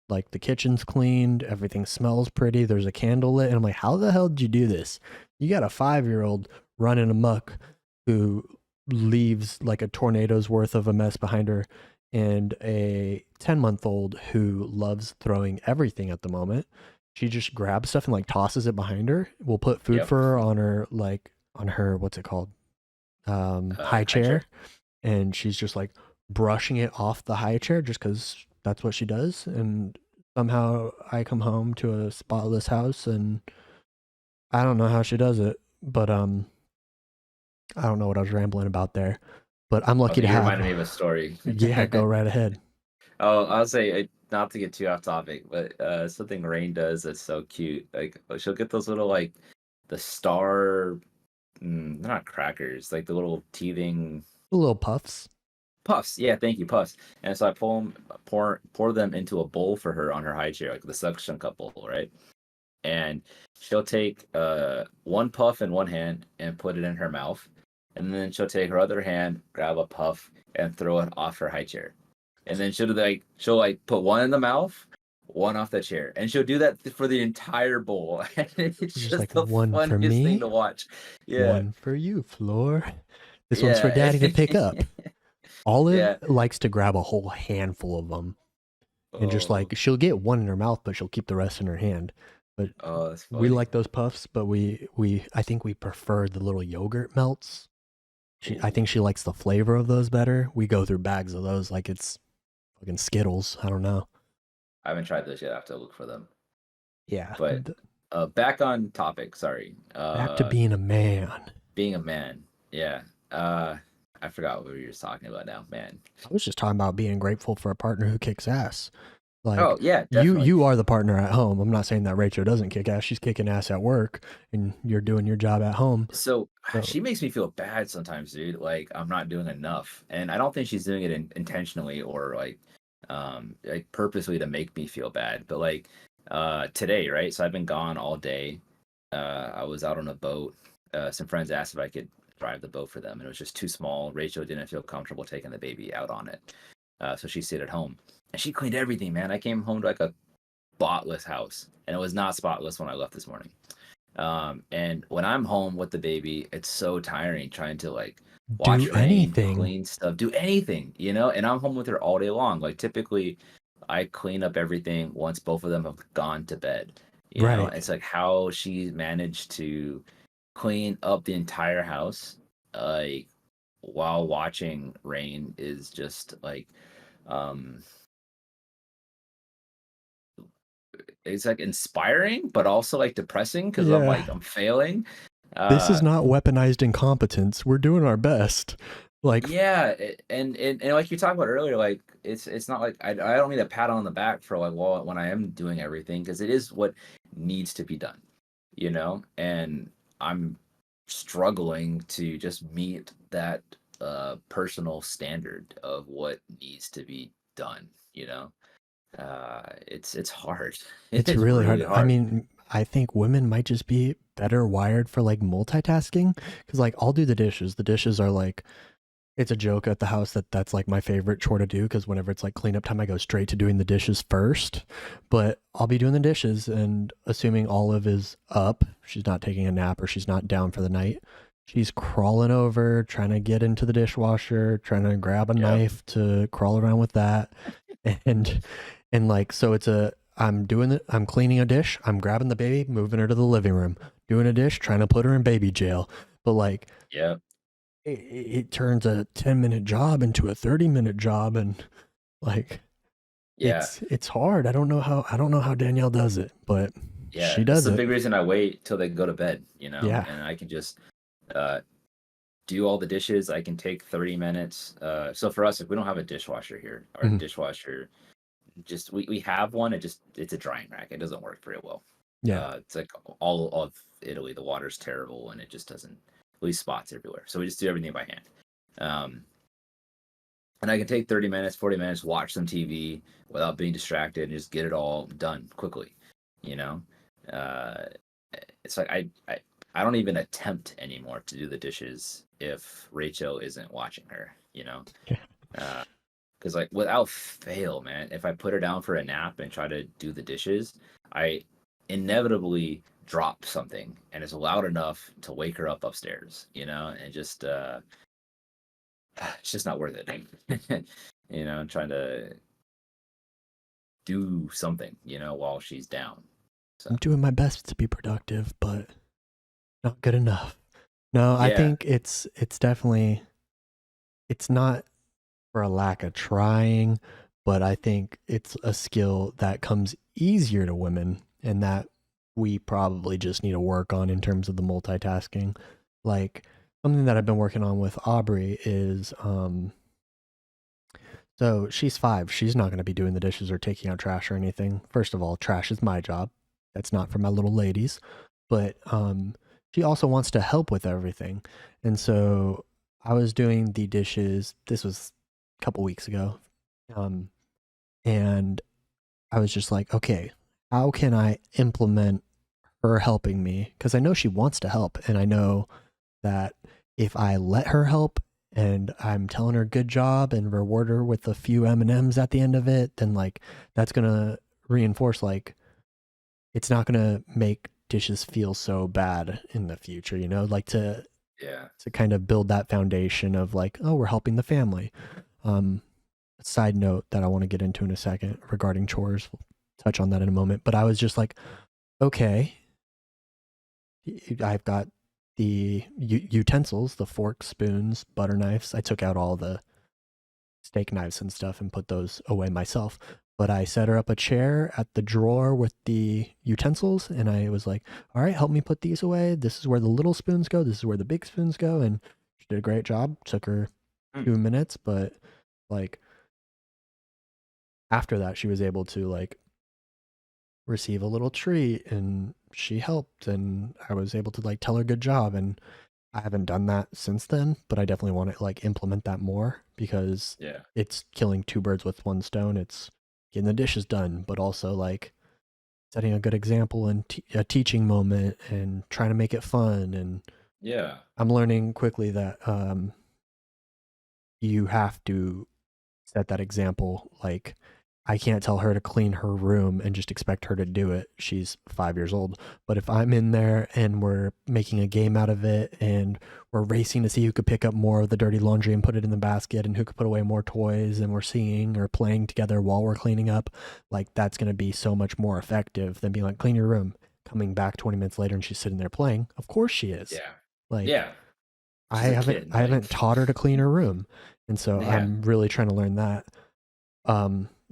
[SPEAKER 1] like the kitchen's cleaned, everything smells pretty, there's a candle lit, and I'm like, how the hell did you do this? You got a 5-year-old running amok who leaves like a tornado's worth of a mess behind her, and a 10-month-old who loves throwing everything at the moment. She just grabs stuff and like tosses it behind her. We'll put food
[SPEAKER 2] Yep.
[SPEAKER 1] for her on her like on her what's it called? High
[SPEAKER 2] High
[SPEAKER 1] chair,
[SPEAKER 2] chair.
[SPEAKER 1] and she's just like brushing it off the high chair just because that's what she does. And somehow I come home to a spotless house, and I don't know how she does it, but I don't know what I was rambling about there. But I'm lucky
[SPEAKER 2] Okay,
[SPEAKER 1] to
[SPEAKER 2] you
[SPEAKER 1] have.
[SPEAKER 2] reminded me of a story.
[SPEAKER 1] Yeah, go right ahead.
[SPEAKER 2] Oh, I'll say not to get too off topic, but something Rain does that's so cute. Like she'll get those little like the star, they're not crackers, like the little teething
[SPEAKER 1] Little puffs.
[SPEAKER 2] puffs. Yeah, thank you, puffs. And so I pour them into a bowl for her on her high chair, like the suction cup bowl, right? And she'll take one puff in one hand and put it in her mouth, and then she'll take her other hand, grab a puff, and throw it off her high chair. And then she'll put one in the mouth, one off the chair, and she'll do that for the entire bowl. And it's
[SPEAKER 1] Just
[SPEAKER 2] just
[SPEAKER 1] like
[SPEAKER 2] the
[SPEAKER 1] one for
[SPEAKER 2] funniest thing
[SPEAKER 1] me,
[SPEAKER 2] to watch. Yeah,
[SPEAKER 1] one for you, Floor. This one's for
[SPEAKER 2] yeah,
[SPEAKER 1] Daddy to pick up. Olive
[SPEAKER 2] yeah.
[SPEAKER 1] likes to grab a whole handful of them and just
[SPEAKER 2] Oh,
[SPEAKER 1] like she'll get one in her mouth, but she'll keep the rest in her hand. But
[SPEAKER 2] Oh, that's
[SPEAKER 1] we
[SPEAKER 2] funny.
[SPEAKER 1] like those puffs, but I think we prefer the little yogurt melts. I
[SPEAKER 2] Ooh,
[SPEAKER 1] think she likes the flavor of those better. We go through bags of those like it's fucking Skittles. I don't know.
[SPEAKER 2] I haven't tried those yet. I have to look for them.
[SPEAKER 1] Yeah.
[SPEAKER 2] But back on topic. Sorry.
[SPEAKER 1] Back to being a man.
[SPEAKER 2] Being a man. Yeah. Uh, I forgot what we were just talking about now. Man.
[SPEAKER 1] I was just talking about being grateful for a partner who kicks ass.
[SPEAKER 2] Oh
[SPEAKER 1] Like
[SPEAKER 2] yeah,
[SPEAKER 1] you
[SPEAKER 2] definitely.
[SPEAKER 1] you are the partner at home. I'm not saying that Rachel doesn't kick ass. She's kicking ass at work and you're doing your job at home.
[SPEAKER 2] So
[SPEAKER 1] So
[SPEAKER 2] she makes me feel bad sometimes, dude. Like I'm not doing enough, and I don't think she's doing it intentionally or like purposely to make me feel bad. But like today, right? So I've been gone all day. I was out on a boat. Some friends asked if I could drive the boat for them, and it was just too small. Rachel didn't feel comfortable taking the baby out on it, so she stayed at home, and she cleaned everything. Man, I came home to like a spotless house, and it was not spotless when I left this morning. And when I'm home with the baby, it's so tiring trying to like
[SPEAKER 1] do
[SPEAKER 2] watch Rain,
[SPEAKER 1] anything.
[SPEAKER 2] clean stuff, do anything, you know? And I'm home with her all day long. Like typically I clean up everything once both of them have gone to bed. You know,
[SPEAKER 1] Right.
[SPEAKER 2] it's like how she managed to clean up the entire house, like while watching Rain is just like um it's like inspiring, but also like depressing because I'm
[SPEAKER 1] Yeah.
[SPEAKER 2] like I'm failing.
[SPEAKER 1] This is
[SPEAKER 2] Uh
[SPEAKER 1] not weaponized incompetence. We're doing our best. Like
[SPEAKER 2] Yeah, and like you talked about earlier, like it's not like I don't need a pat on the back for like well when I am doing everything because it is what needs to be done, you know, and I'm struggling to just meet that personal standard of what needs to be done, you know. It's hard. It
[SPEAKER 1] it's
[SPEAKER 2] is
[SPEAKER 1] really
[SPEAKER 2] really
[SPEAKER 1] hard. I
[SPEAKER 2] hard.
[SPEAKER 1] mean, I think women might just be better wired for like multitasking cuz like I'll do the dishes. The dishes are like it's a joke at the house that that's like my favorite chore to do because whenever it's like cleanup time, I go straight to doing the dishes first. But I'll be doing the dishes and assuming Olive is up, she's not taking a nap or she's not down for the night. She's crawling over, trying to get into the dishwasher, trying to grab a
[SPEAKER 2] Yep.
[SPEAKER 1] knife to crawl around with that. And like so it's a I'm cleaning a dish, I'm grabbing the baby, moving her to the living room, doing a dish, trying to put her in baby jail. But like
[SPEAKER 2] Yep.
[SPEAKER 1] it turns a 10-minute job into a 30-minute job and like
[SPEAKER 2] Yeah.
[SPEAKER 1] it's hard. I don't know how Danielle does it, but
[SPEAKER 2] Yeah.
[SPEAKER 1] she
[SPEAKER 2] It's
[SPEAKER 1] does
[SPEAKER 2] the
[SPEAKER 1] it.
[SPEAKER 2] big reason I wait till they go to bed, you know,
[SPEAKER 1] Yeah.
[SPEAKER 2] and I can just uh do all the dishes. I can take 30 minutes. So for us, if we don't have a dishwasher here, our
[SPEAKER 1] Mhm.
[SPEAKER 2] dishwasher just we have one, it's a drying rack. It doesn't work very well.
[SPEAKER 1] Yeah.
[SPEAKER 2] It's like all of Italy, the water's terrible and it just doesn't leave spots everywhere. So we just do everything by hand. Um and I can take 30 minutes, 40 minutes, watch some TV without being distracted and just get it all done quickly, you know? Uh, it's like I don't even attempt anymore to do the dishes if Rachel isn't watching her, you know?
[SPEAKER 1] Yeah.
[SPEAKER 2] Because like without fail, man, if I put her down for a nap and try to do the dishes, I inevitably drop something and it's loud enough to wake her up upstairs, you know? And just it's just not worth it. You know, trying to do something, you know, while she's down.
[SPEAKER 1] I'm
[SPEAKER 2] So
[SPEAKER 1] doing my best to be productive, but not good enough. No, I
[SPEAKER 2] yeah,
[SPEAKER 1] think it's definitely it's not for a lack of trying, but I think it's a skill that comes easier to women and that we probably just need to work on in terms of the multitasking. Like something that I've been working on with Aubrey is so she's 5. She's not going to be doing the dishes or taking out trash or anything. First of all, trash is my job. That's not for my little ladies. But she also wants to help with everything. And so I was doing the dishes. This was a couple weeks ago. Um, and I was just like, okay, how can I implement her helping me? Because I know she wants to help. And I know that if I let her help and I'm telling her good job and reward her with a few M&Ms at the end of it, then like that's going to reinforce like it's not going to make dishes feel so bad in the future, you know, like
[SPEAKER 2] yeah,
[SPEAKER 1] to kind of build that foundation of like, oh, we're helping the family. Um Side note that I want to get into in a second regarding chores. We'll touch on that in a moment, but I was just like Okay, I've got the utensils, the forks, spoons, butter knives. I took out all the steak knives and stuff and put those away myself. But I set her up a chair at the drawer with the utensils, and I was like, all right, help me put these away. This is where the little spoons go. This is where the big spoons go. And she did a great job. Took her
[SPEAKER 2] Hmm.
[SPEAKER 1] 2 minutes, but like after that, she was able to like receive a little treat and she helped and I was able to like tell her good job. And I haven't done that since then, but I definitely want to like implement that more because
[SPEAKER 2] Yeah.
[SPEAKER 1] it's killing two birds with one stone. It's getting the dishes done, but also like setting a good example and a teaching moment and trying to make it fun. And
[SPEAKER 2] Yeah.
[SPEAKER 1] I'm learning quickly that you have to set that example. Like, I can't tell her to clean her room and just expect her to do it. She's 5 years old. But if I'm in there and we're making a game out of it and we're racing to see who could pick up more of the dirty laundry and put it in the basket and who could put away more toys and we're singing or playing together while we're cleaning up, like that's going to be so much more effective than being like, clean your room. Coming back 20 minutes later and she's sitting there playing. Of course she is.
[SPEAKER 2] Yeah.
[SPEAKER 1] Like,
[SPEAKER 2] Yeah.
[SPEAKER 1] I
[SPEAKER 2] She's a
[SPEAKER 1] haven't
[SPEAKER 2] kid.
[SPEAKER 1] I
[SPEAKER 2] Like,
[SPEAKER 1] haven't taught her to clean her room. And so
[SPEAKER 2] yeah.
[SPEAKER 1] I'm really trying to learn that.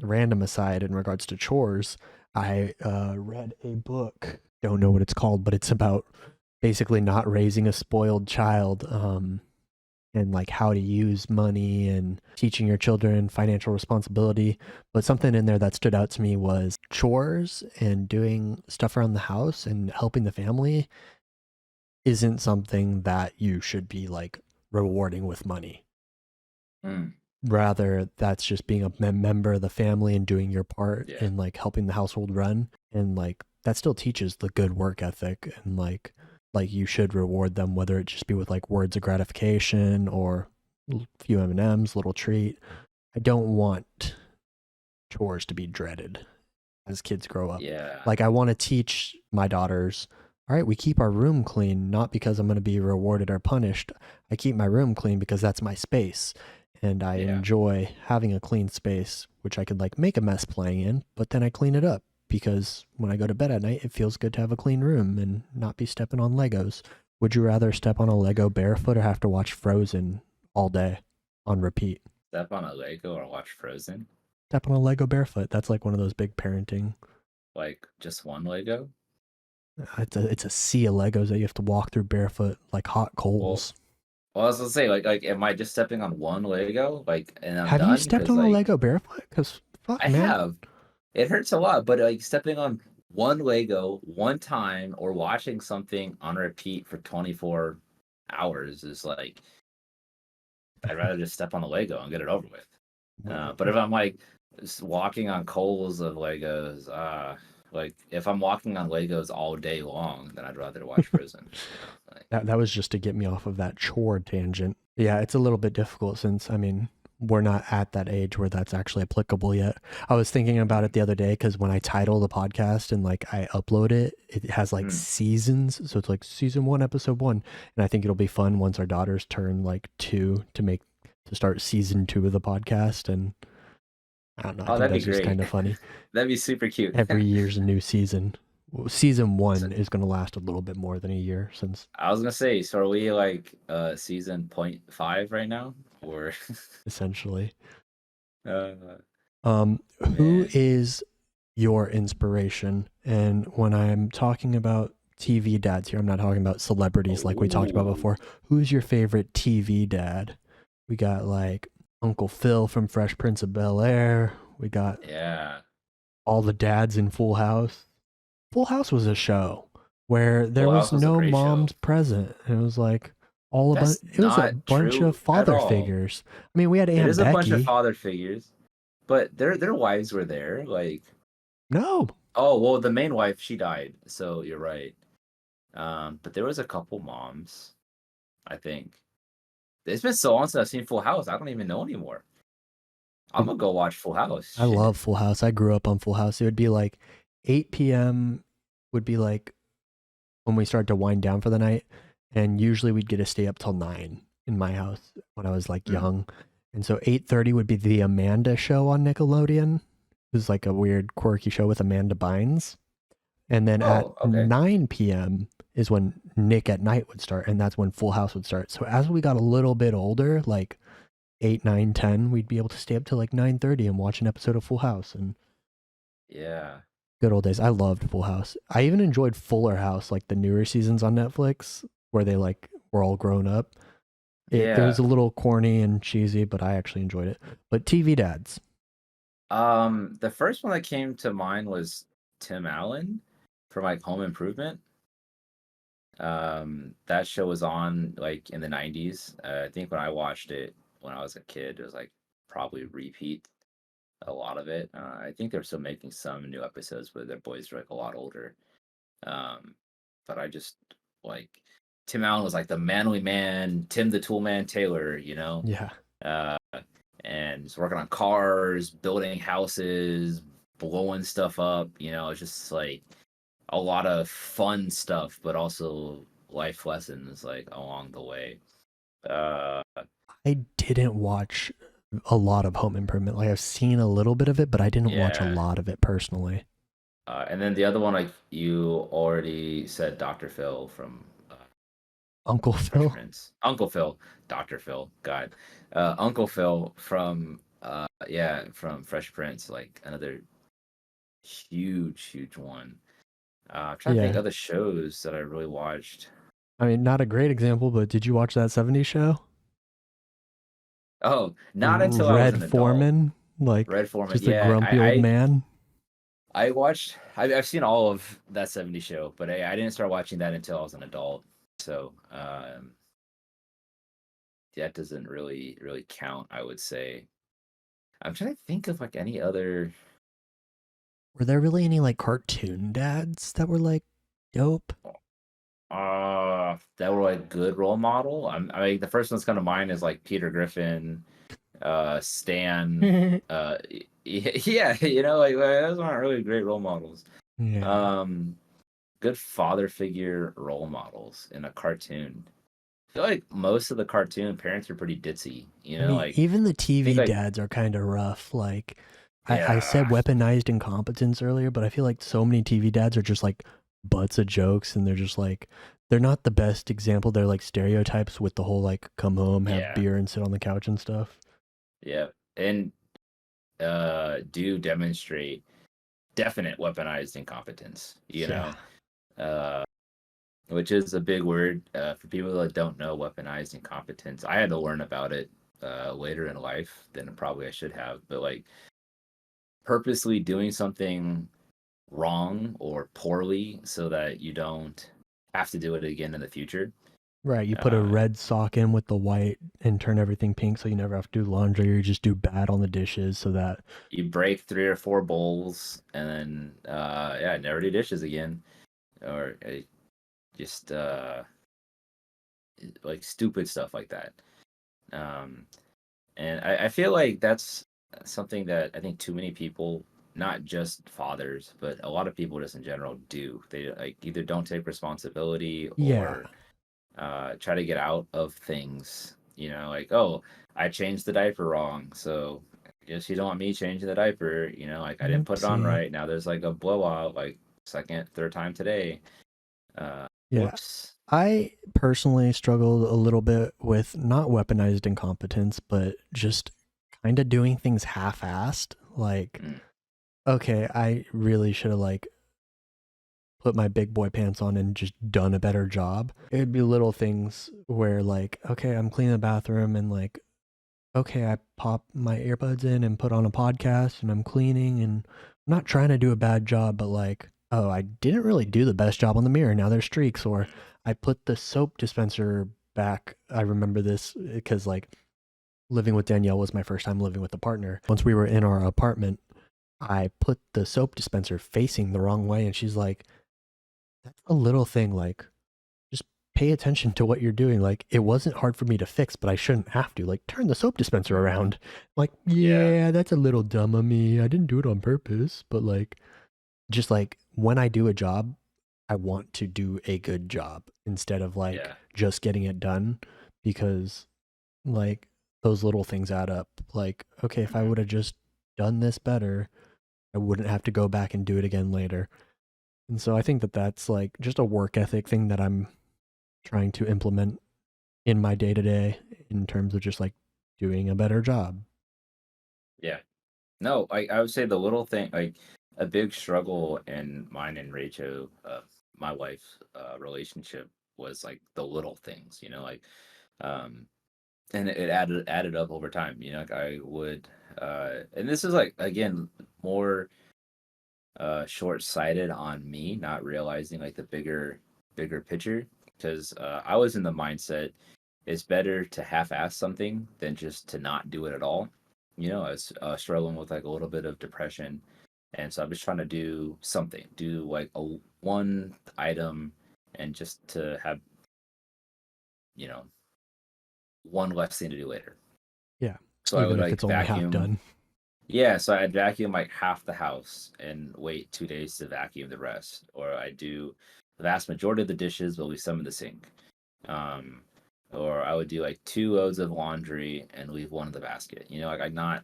[SPEAKER 1] Random aside in regards to chores, I read a book. Don't know what it's called, but it's about basically not raising a spoiled child, and like how to use money and teaching your children financial responsibility. But something in there that stood out to me was chores and doing stuff around the house and helping the family isn't something that you should be like rewarding with money.
[SPEAKER 2] Mm.
[SPEAKER 1] Rather, that's just being a member of the family and doing your part
[SPEAKER 2] Yeah.
[SPEAKER 1] in like helping the household run. And like that still teaches the good work ethic and like you should reward them, whether it just be with like words of gratification or a few M&Ms, little treat. I don't want chores to be dreaded as kids grow up.
[SPEAKER 2] Yeah.
[SPEAKER 1] Like I want to teach my daughters, all right, we keep our room clean not because I'm going to be rewarded or punished. I keep my room clean because that's my space and I
[SPEAKER 2] Yeah.
[SPEAKER 1] enjoy having a clean space which I could like make a mess playing in, but then I clean it up because when I go to bed at night it feels good to have a clean room and not be stepping on Legos. Would you rather step on a Lego barefoot or have to watch Frozen all day on repeat?
[SPEAKER 2] Step on a Lego or watch Frozen.
[SPEAKER 1] Step on a Lego barefoot. That's like one of those big parenting.
[SPEAKER 2] Like just one Lego.
[SPEAKER 1] It's a sea of Legos that you have to walk through barefoot like hot
[SPEAKER 2] Well,
[SPEAKER 1] coals.
[SPEAKER 2] I was gonna say, like, am I just stepping on one Lego, like, and I'm
[SPEAKER 1] Have you
[SPEAKER 2] done?
[SPEAKER 1] stepped
[SPEAKER 2] Because
[SPEAKER 1] on a
[SPEAKER 2] like,
[SPEAKER 1] Lego barefoot? Because fuck,
[SPEAKER 2] I
[SPEAKER 1] man.
[SPEAKER 2] have. It hurts a lot, but like stepping on one Lego one time or watching something on repeat for 24 hours is like, I'd rather just step on the Lego and get it over with. But if I'm like just walking on coals of Legos, like if I'm walking on Legos all day long, then I'd rather watch Frozen. Like,
[SPEAKER 1] That was just to get me off of that chore tangent. Yeah, it's a little bit difficult since I mean we're not at that age where that's actually applicable yet. I was thinking about it the other day because when I title the podcast and like I upload it, it has like
[SPEAKER 2] mm,
[SPEAKER 1] seasons. So it's like season one, episode one. And I think it'll be fun once our daughters turn like two to start season two of the podcast. And I don't know. I
[SPEAKER 2] oh,
[SPEAKER 1] think
[SPEAKER 2] that'd be
[SPEAKER 1] that's just kind
[SPEAKER 2] great.
[SPEAKER 1] of funny.
[SPEAKER 2] That'd be super cute.
[SPEAKER 1] Every year's a new season. Well, season
[SPEAKER 2] So,
[SPEAKER 1] one is going to last a little bit more than a year since
[SPEAKER 2] I was gonna say, so are we like season 0.5 right now? Or
[SPEAKER 1] essentially.
[SPEAKER 2] uh
[SPEAKER 1] Who
[SPEAKER 2] man.
[SPEAKER 1] is your inspiration? And when I'm talking about TV dads here, I'm not talking about celebrities like we talked about
[SPEAKER 2] Oh
[SPEAKER 1] before. Who's your favorite TV dad? We got like Uncle Phil from Fresh Prince of Bel Air. We got
[SPEAKER 2] yeah.
[SPEAKER 1] all the dads in Full House. Full House was a show where there
[SPEAKER 2] Full
[SPEAKER 1] was
[SPEAKER 2] House was a
[SPEAKER 1] no
[SPEAKER 2] great show.
[SPEAKER 1] moms present. It was like all about,
[SPEAKER 2] That's
[SPEAKER 1] it was a
[SPEAKER 2] not
[SPEAKER 1] bunch of
[SPEAKER 2] true at
[SPEAKER 1] father
[SPEAKER 2] all.
[SPEAKER 1] figures. I mean, we had
[SPEAKER 2] It
[SPEAKER 1] Aunt
[SPEAKER 2] is a bunch of
[SPEAKER 1] Becky.
[SPEAKER 2] father figures, but their wives were there. Like,
[SPEAKER 1] No,
[SPEAKER 2] oh well, the main wife, she died, so you're right. But there was a couple moms, I think. It's been so long since I've seen Full House. I don't even know anymore. I'm gonna go watch Full House.
[SPEAKER 1] I
[SPEAKER 2] Shit.
[SPEAKER 1] love Full House. I grew up on Full House. It would be like 8 p.m. would be like when we started to wind down for the night. And usually we'd get to stay up till 9 in my house when I was like
[SPEAKER 2] Mm.
[SPEAKER 1] young. And so 8:30 would be the Amanda show on Nickelodeon. It was like a weird, quirky show with Amanda Bynes. And then at
[SPEAKER 2] Oh, okay.
[SPEAKER 1] 9 p.m. is when Nick at Night would start, and that's when Full House would start. So as we got a little bit older, like 8, 9, 10, we'd be able to stay up till like 9:30 and watch an episode of Full House. And
[SPEAKER 2] Yeah.
[SPEAKER 1] good old days. I loved Full House. I even enjoyed Fuller House, like the newer seasons on Netflix, where they like were all grown up. It was
[SPEAKER 2] Yeah.
[SPEAKER 1] a little corny and cheesy, but I actually enjoyed it. But TV dads.
[SPEAKER 2] The first one that came to mind was Tim Allen from like Home Improvement. That show was on like in the 90s. I think when I watched it when I was a kid, it was like probably repeat a lot of it. I think they're still making some new episodes, but their boys are like a lot older. Um, but I just like Tim Allen was like the manly man, Tim the Tool Man Taylor, you know,
[SPEAKER 1] Yeah.
[SPEAKER 2] uh, and he's working on cars, building houses, blowing stuff up. You know, it's just like a lot of fun stuff, but also life lessons like along the way. Uh,
[SPEAKER 1] I didn't watch a lot of Home Improvement. Like I've seen a little bit of it, but I didn't watch a
[SPEAKER 2] yeah.
[SPEAKER 1] lot of it personally.
[SPEAKER 2] And then the other one, like you already said, Dr. Phil from
[SPEAKER 1] Uncle
[SPEAKER 2] Fresh
[SPEAKER 1] Phil.
[SPEAKER 2] Prince. Uncle Phil, Dr. Phil, God. Uncle Phil from yeah, from Fresh Prince, like another huge one. I'm trying to think
[SPEAKER 1] Yeah.
[SPEAKER 2] other shows that I really watched.
[SPEAKER 1] I mean, not a great example, but did you watch that 70s show?
[SPEAKER 2] Oh, not until I was
[SPEAKER 1] Red
[SPEAKER 2] an adult.
[SPEAKER 1] Foreman, like
[SPEAKER 2] Red Foreman.
[SPEAKER 1] just a
[SPEAKER 2] Yeah,
[SPEAKER 1] grumpy old man.
[SPEAKER 2] I watched. I've seen all of that '70s show, but I didn't start watching that until I was an adult. So that doesn't really count, I would say. I'm trying to think of like any other.
[SPEAKER 1] Were there really any like cartoon dads that were like dope?
[SPEAKER 2] That were like good role model. I mean, the first one's kind of mine is like Peter Griffin, Stan. Yeah, you know, like those aren't really great role models.
[SPEAKER 1] Yeah.
[SPEAKER 2] Um, Good father figure role models in a cartoon. I feel like most of the cartoon parents are pretty ditzy. You
[SPEAKER 1] I
[SPEAKER 2] know,
[SPEAKER 1] mean,
[SPEAKER 2] like
[SPEAKER 1] even the
[SPEAKER 2] I think
[SPEAKER 1] TV
[SPEAKER 2] like
[SPEAKER 1] dads are kind of rough. Like, I said
[SPEAKER 2] yeah,
[SPEAKER 1] weaponized incompetence earlier, but I feel like so many TV dads are just like butts of jokes and they're just like, they're not the best example. They're like stereotypes with the whole like come home, have
[SPEAKER 2] yeah,
[SPEAKER 1] beer, and sit on the couch and stuff.
[SPEAKER 2] yeah, and do demonstrate definite weaponized incompetence. You
[SPEAKER 1] Yeah.
[SPEAKER 2] know, uh, which is a big word for people that don't know weaponized incompetence. I had to learn about it later in life than probably I should have, but like purposely doing something wrong or poorly so that you don't have to do it again in the future.
[SPEAKER 1] Right. You put a
[SPEAKER 2] Uh,
[SPEAKER 1] red sock in with the white and turn everything pink so you never have to do laundry or you just do bad on the dishes so that.
[SPEAKER 2] you break 3 or 4 bowls and then yeah, never do dishes again, or just like stupid stuff like that. Um, and I feel like that's something that I think too many people, not just fathers, but a lot of people just in general do. They like either don't take responsibility
[SPEAKER 1] Yeah.
[SPEAKER 2] or try to get out of things. You know, like, oh, I changed the diaper wrong, so I guess you don't want me changing the diaper. You know, like I didn't put it on
[SPEAKER 1] Oopsie.
[SPEAKER 2] right. Now there's like a blowout, like second, third time today.
[SPEAKER 1] Yeah.
[SPEAKER 2] Whoops.
[SPEAKER 1] I personally struggled a little bit with not weaponized incompetence, but just kind of doing things half-assed. Like,
[SPEAKER 2] Mm,
[SPEAKER 1] okay, I really should have like put my big boy pants on and just done a better job. It'd be little things where like, okay, I'm cleaning the bathroom and like, okay, I pop my earbuds in and put on a podcast and I'm cleaning and I'm not trying to do a bad job, but like, oh, I didn't really do the best job on the mirror. Now there's streaks. Or I put the soap dispenser back. I remember this because like living with Danielle was my first time living with a partner. Once we were in our apartment, I put the soap dispenser facing the wrong way and she's like, that's a little thing. Like, just pay attention to what you're doing. Like, it wasn't hard for me to fix, but I shouldn't have to. Like, turn the soap dispenser around. Like,
[SPEAKER 2] yeah.
[SPEAKER 1] yeah, that's a little dumb of me. I didn't do it on purpose. But, like, just like when I do a job, I want to do a good job instead of like
[SPEAKER 2] Yeah.
[SPEAKER 1] just getting it done because, like, those little things add up. Like, okay, if I
[SPEAKER 2] Mhm.
[SPEAKER 1] would have just done this better, I wouldn't have to go back and do it again later. And so I think that that's like just a work ethic thing that I'm trying to implement in my day to day in terms of just like doing a better job.
[SPEAKER 2] Yeah. No, I would say the little thing, like a big struggle in mine and Rachel, my wife's relationship was like the little things, like, um, and it added up over time. Like I would, and this is like again more short-sighted on me, not realizing like the bigger picture, because I was in the mindset it's better to half-ass something than just to not do it at all. I was struggling with like a little bit of depression, and so I'm just trying to do something, do like a one item, and just to have you know one less thing to do later.
[SPEAKER 1] Yeah.
[SPEAKER 2] So I
[SPEAKER 1] Even
[SPEAKER 2] would
[SPEAKER 1] if
[SPEAKER 2] like
[SPEAKER 1] it's only half
[SPEAKER 2] vacuum.
[SPEAKER 1] done.
[SPEAKER 2] Yeah, so I'd vacuum like half the house and wait 2 days to vacuum the rest, or I do the vast majority of the dishes, but leave some in the sink. Um, or I would do like 2 loads of laundry and leave one in the basket. Like I'm not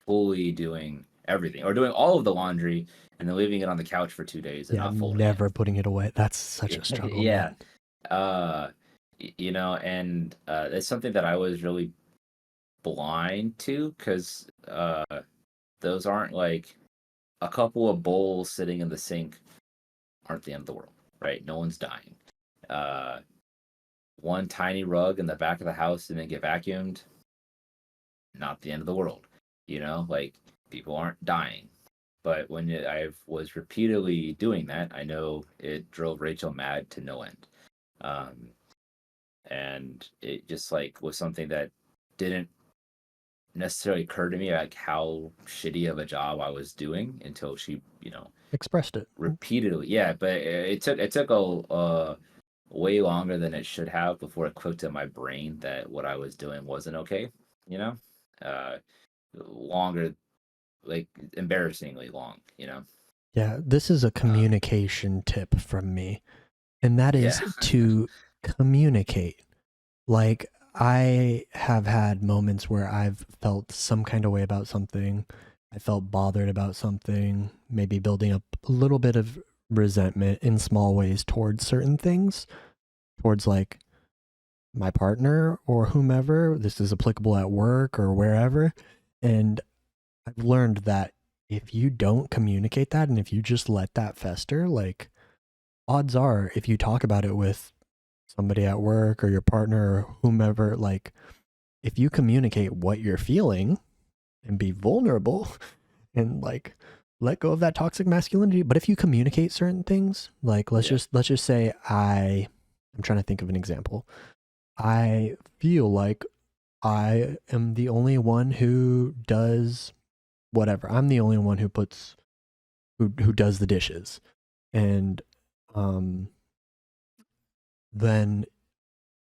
[SPEAKER 2] fully doing everything, or doing all of the laundry and then leaving it on the couch for 2 days and
[SPEAKER 1] Yeah.
[SPEAKER 2] not folding it.
[SPEAKER 1] Never putting it away. That's such a struggle,
[SPEAKER 2] Yeah,
[SPEAKER 1] man.
[SPEAKER 2] uh, and it's something that I was really blind to because those aren't like a couple of bowls sitting in the sink aren't the end of the world, right? No one's dying. Uh, one tiny rug in the back of the house didn't get vacuumed, not the end of the world. Like people aren't dying. But when I was repeatedly doing that, I know it drove Rachel mad to no end. Um, and it just like was something that didn't necessarily occur to me like how shitty of a job I was doing until she,
[SPEAKER 1] Expressed it.
[SPEAKER 2] repeatedly. Yeah, but it took a way longer than it should have before it clicked in my brain that what I was doing wasn't okay. You know, uh, longer, like embarrassingly long.
[SPEAKER 1] Yeah. This is a
[SPEAKER 2] Um,
[SPEAKER 1] communication tip from me, and that
[SPEAKER 2] yeah,
[SPEAKER 1] is to communicate. Like, I have had moments where I've felt some kind of way about something. I felt bothered about something, maybe building up a little bit of resentment in small ways towards certain things, towards like my partner or whomever. This is applicable at work or wherever. And I've learned that if you don't communicate that and if you just let that fester, like odds are, if you talk about it with somebody at work or your partner or whomever, like if you communicate what you're feeling and be vulnerable and like let go of that toxic masculinity, but if you communicate certain things, like
[SPEAKER 2] yeah,
[SPEAKER 1] let's just say I'm trying to think of an example. I feel like I am the only one who does whatever. I'm the only one who puts who does the dishes. And um then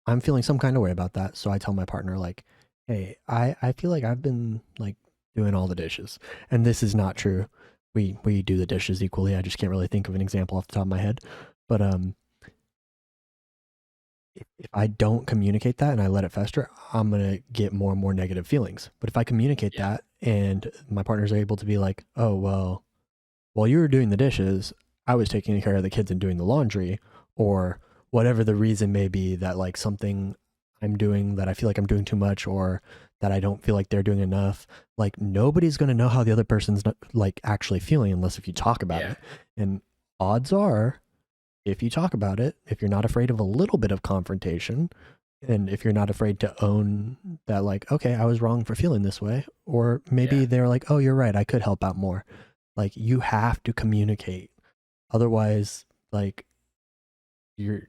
[SPEAKER 1] I'm feeling some kind of way about that. So I tell my partner, like, hey, I feel like I've been like doing all the dishes. And this is not true. We do the dishes equally. I just can't really think of an example off the top of my head. But if I don't communicate that and I let it fester, I'm gonna get more and more negative feelings. But if I communicate
[SPEAKER 2] yeah,
[SPEAKER 1] that and my partner's able to be like, oh well, while you were doing the dishes, I was taking care of the kids and doing the laundry, or whatever the reason may be that like something I'm doing that I feel like I'm doing too much or that I don't feel like they're doing enough. Like nobody's going to know how the other person's not, like actually feeling unless if you talk about
[SPEAKER 2] yeah,
[SPEAKER 1] it. And odds are if you talk about it, if you're not afraid of a little bit of confrontation and if you're not afraid to own that like okay, I was wrong for feeling this way or maybe
[SPEAKER 2] yeah,
[SPEAKER 1] they're like, "Oh, you're right. I could help out more." Like you have to communicate. Otherwise, like you're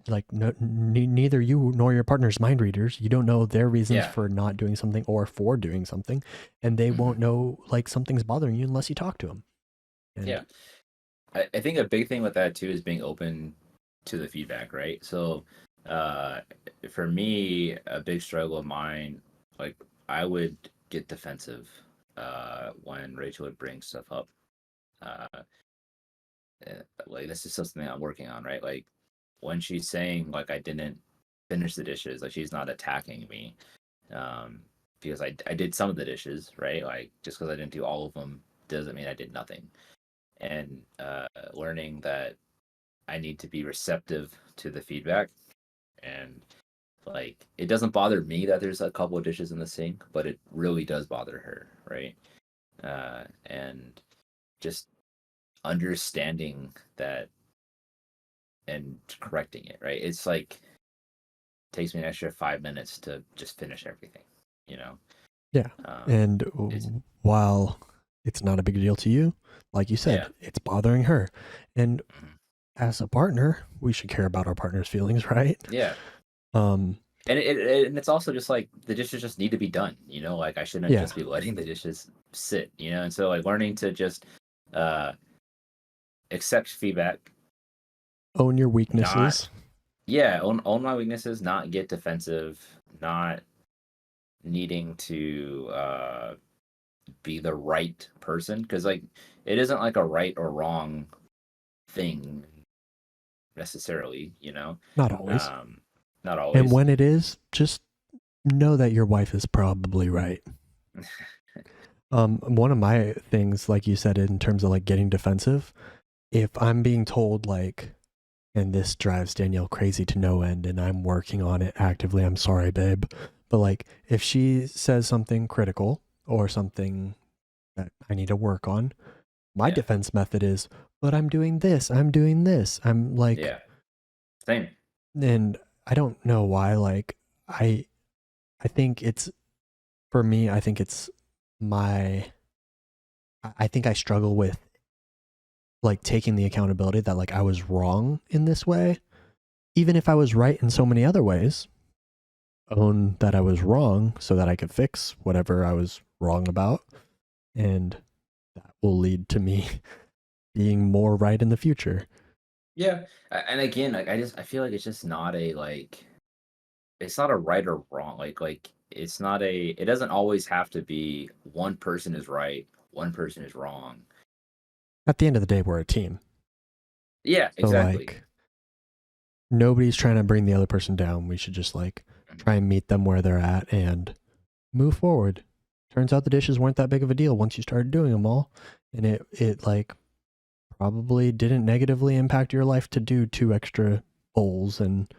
[SPEAKER 1] like neither you nor your partner's mind readers. You don't know their reasons
[SPEAKER 2] yeah.
[SPEAKER 1] for not doing something or for doing something, and they
[SPEAKER 2] Hmm.
[SPEAKER 1] won't know like something's bothering you unless you talk to them.
[SPEAKER 2] Yeah.
[SPEAKER 1] And
[SPEAKER 2] I think a big thing with that too is being open to the feedback, right? So, uh, for me, a big struggle of mine, like I would get defensive when Rachel would bring stuff up. Uh, like this is something I'm working on, right? Like when she's saying like I didn't finish the dishes, like she's not attacking me, um, because I did some of the dishes, right? Like just because I didn't do all of them doesn't mean I did nothing. and learning that I need to be receptive to the feedback. And like, it doesn't bother me that there's a couple of dishes in the sink, but it really does bother her, right? And just understanding that and correcting it, right? It's like takes me an extra 5 minutes to just finish everything, you know.
[SPEAKER 1] Yeah.
[SPEAKER 2] Um,
[SPEAKER 1] And
[SPEAKER 2] it's
[SPEAKER 1] while it's not a big deal to you, like you
[SPEAKER 2] yeah,
[SPEAKER 1] said, it's bothering her. And
[SPEAKER 2] mhm.
[SPEAKER 1] as a partner, we should care about our partner's feelings, right?
[SPEAKER 2] Yeah,
[SPEAKER 1] Um,
[SPEAKER 2] and and it's also just like the dishes just need to be done, you know. Like I shouldn't
[SPEAKER 1] yeah.
[SPEAKER 2] just be letting the dishes sit, you know. And so like learning to just uh, accept feedback,
[SPEAKER 1] Own your
[SPEAKER 2] not
[SPEAKER 1] weaknesses.
[SPEAKER 2] yeah, own my weaknesses, not get defensive, not needing to be the right person, because like it isn't like a right or wrong thing necessarily, you know.
[SPEAKER 1] Not always.
[SPEAKER 2] um Not
[SPEAKER 1] And
[SPEAKER 2] always.
[SPEAKER 1] when it is, just know that your wife is probably right. One of my things, like you said, in terms of like getting defensive, if I'm being told like, and this drives Danielle crazy to no end, and I'm working on it actively. I'm sorry, babe. But like, if she says something critical or something that I need to work on, my
[SPEAKER 2] Yeah,
[SPEAKER 1] defense method is, but I'm doing this. I'm doing this. I'm like,
[SPEAKER 2] yeah, same.
[SPEAKER 1] and I don't know why. Like, I, I think it's for me. I think it's my. I think I struggle with like taking the accountability that like I was wrong in this way, even if I was right in so many other ways. Own that I was wrong so that I could fix whatever I was wrong about. And that will lead to me being more right in the future.
[SPEAKER 2] Yeah, and again, like I feel like it's just not a like it's not a right or wrong. Like it's not a it doesn't always have to be one person is right, one person is wrong.
[SPEAKER 1] At the end of the day, we're a team.
[SPEAKER 2] Yeah,
[SPEAKER 1] So,
[SPEAKER 2] exactly.
[SPEAKER 1] like, nobody's trying to bring the other person down. We should just, like,
[SPEAKER 2] Mhm.
[SPEAKER 1] try and meet them where they're at and move forward. Turns out the dishes weren't that big of a deal once you started doing them all. And it like, probably didn't negatively impact your life to do 2 extra bowls and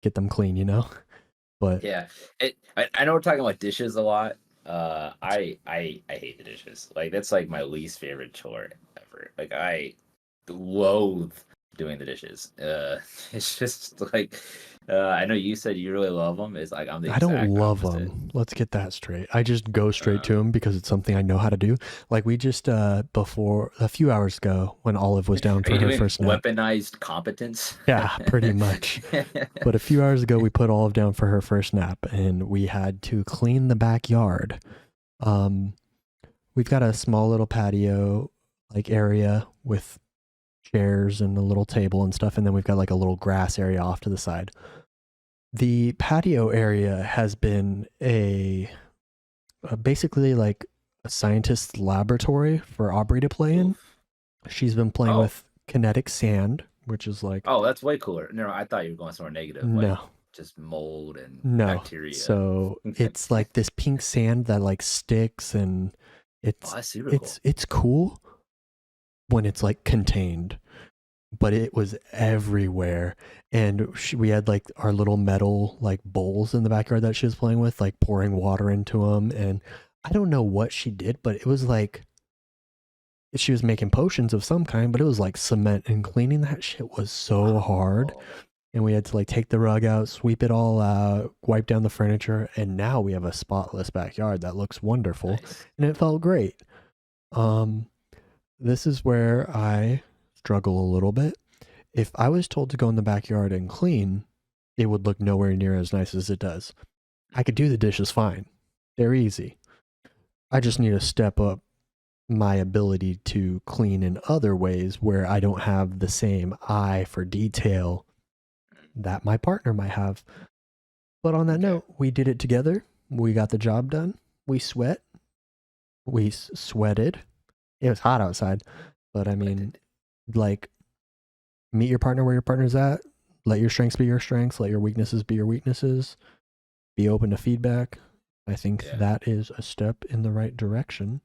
[SPEAKER 1] get them clean, you know? But
[SPEAKER 2] Yeah, I know we're talking about dishes a lot. I hate the dishes. Like that's like my least favorite chore ever. Like I loathe doing the dishes. It's just like I know you said you really love them. It's like I'm the
[SPEAKER 1] I don't
[SPEAKER 2] exact
[SPEAKER 1] love
[SPEAKER 2] opposite.
[SPEAKER 1] them. Let's get that straight. I just go straight to
[SPEAKER 2] Um,
[SPEAKER 1] them because it's something I know how to do. Like we just before a few hours ago when Olive was down
[SPEAKER 2] are
[SPEAKER 1] for
[SPEAKER 2] you
[SPEAKER 1] her
[SPEAKER 2] doing
[SPEAKER 1] first nap.
[SPEAKER 2] weaponized competence?
[SPEAKER 1] Yeah, pretty much. But a few hours ago we put Olive down for her first nap and we had to clean the backyard. Um we've got a small little patio like area with chairs and a little table and stuff, and then we've got like a little grass area off to the side. The patio area has been basically like a scientist's laboratory for Aubrey to play in.
[SPEAKER 2] Oof.
[SPEAKER 1] She's been playing
[SPEAKER 2] Oh,
[SPEAKER 1] with kinetic sand, which is like,
[SPEAKER 2] oh, that's way cooler. No, I thought you were going somewhere negative, like
[SPEAKER 1] no,
[SPEAKER 2] just mold and
[SPEAKER 1] no.
[SPEAKER 2] bacteria.
[SPEAKER 1] So it's like this pink sand that like sticks, and
[SPEAKER 2] Oh,
[SPEAKER 1] it's
[SPEAKER 2] that's super
[SPEAKER 1] it's
[SPEAKER 2] cool.
[SPEAKER 1] it's cool when it's like contained, but it was everywhere. And we had like our little metal like bowls in the backyard that she was playing with, like pouring water into them. And I don't know what she did, but it was like she was making potions of some kind, but it was like cement, and cleaning that shit was so hard.
[SPEAKER 2] Oh,
[SPEAKER 1] And we had to like take the rug out, sweep it all out, wipe down the furniture, and now we have a spotless backyard that looks wonderful,
[SPEAKER 2] nice.
[SPEAKER 1] and it felt great. Um, this is where I struggle a little bit. If I was told to go in the backyard and clean, it would look nowhere near as nice as it does. I could do the dishes fine. They're easy. I just need to step up my ability to clean in other ways where I don't have the same eye for detail that my partner might have. But on that
[SPEAKER 2] Okay.
[SPEAKER 1] note, we did it together. We got the job done. We sweat. We sweated. It was hot outside, but I mean,
[SPEAKER 2] Sweated.
[SPEAKER 1] like, meet your partner where your partner's at. Let your strengths be your strengths. Let your weaknesses be your weaknesses. Be open to feedback. I think
[SPEAKER 2] Yeah.
[SPEAKER 1] that is a step in the right direction.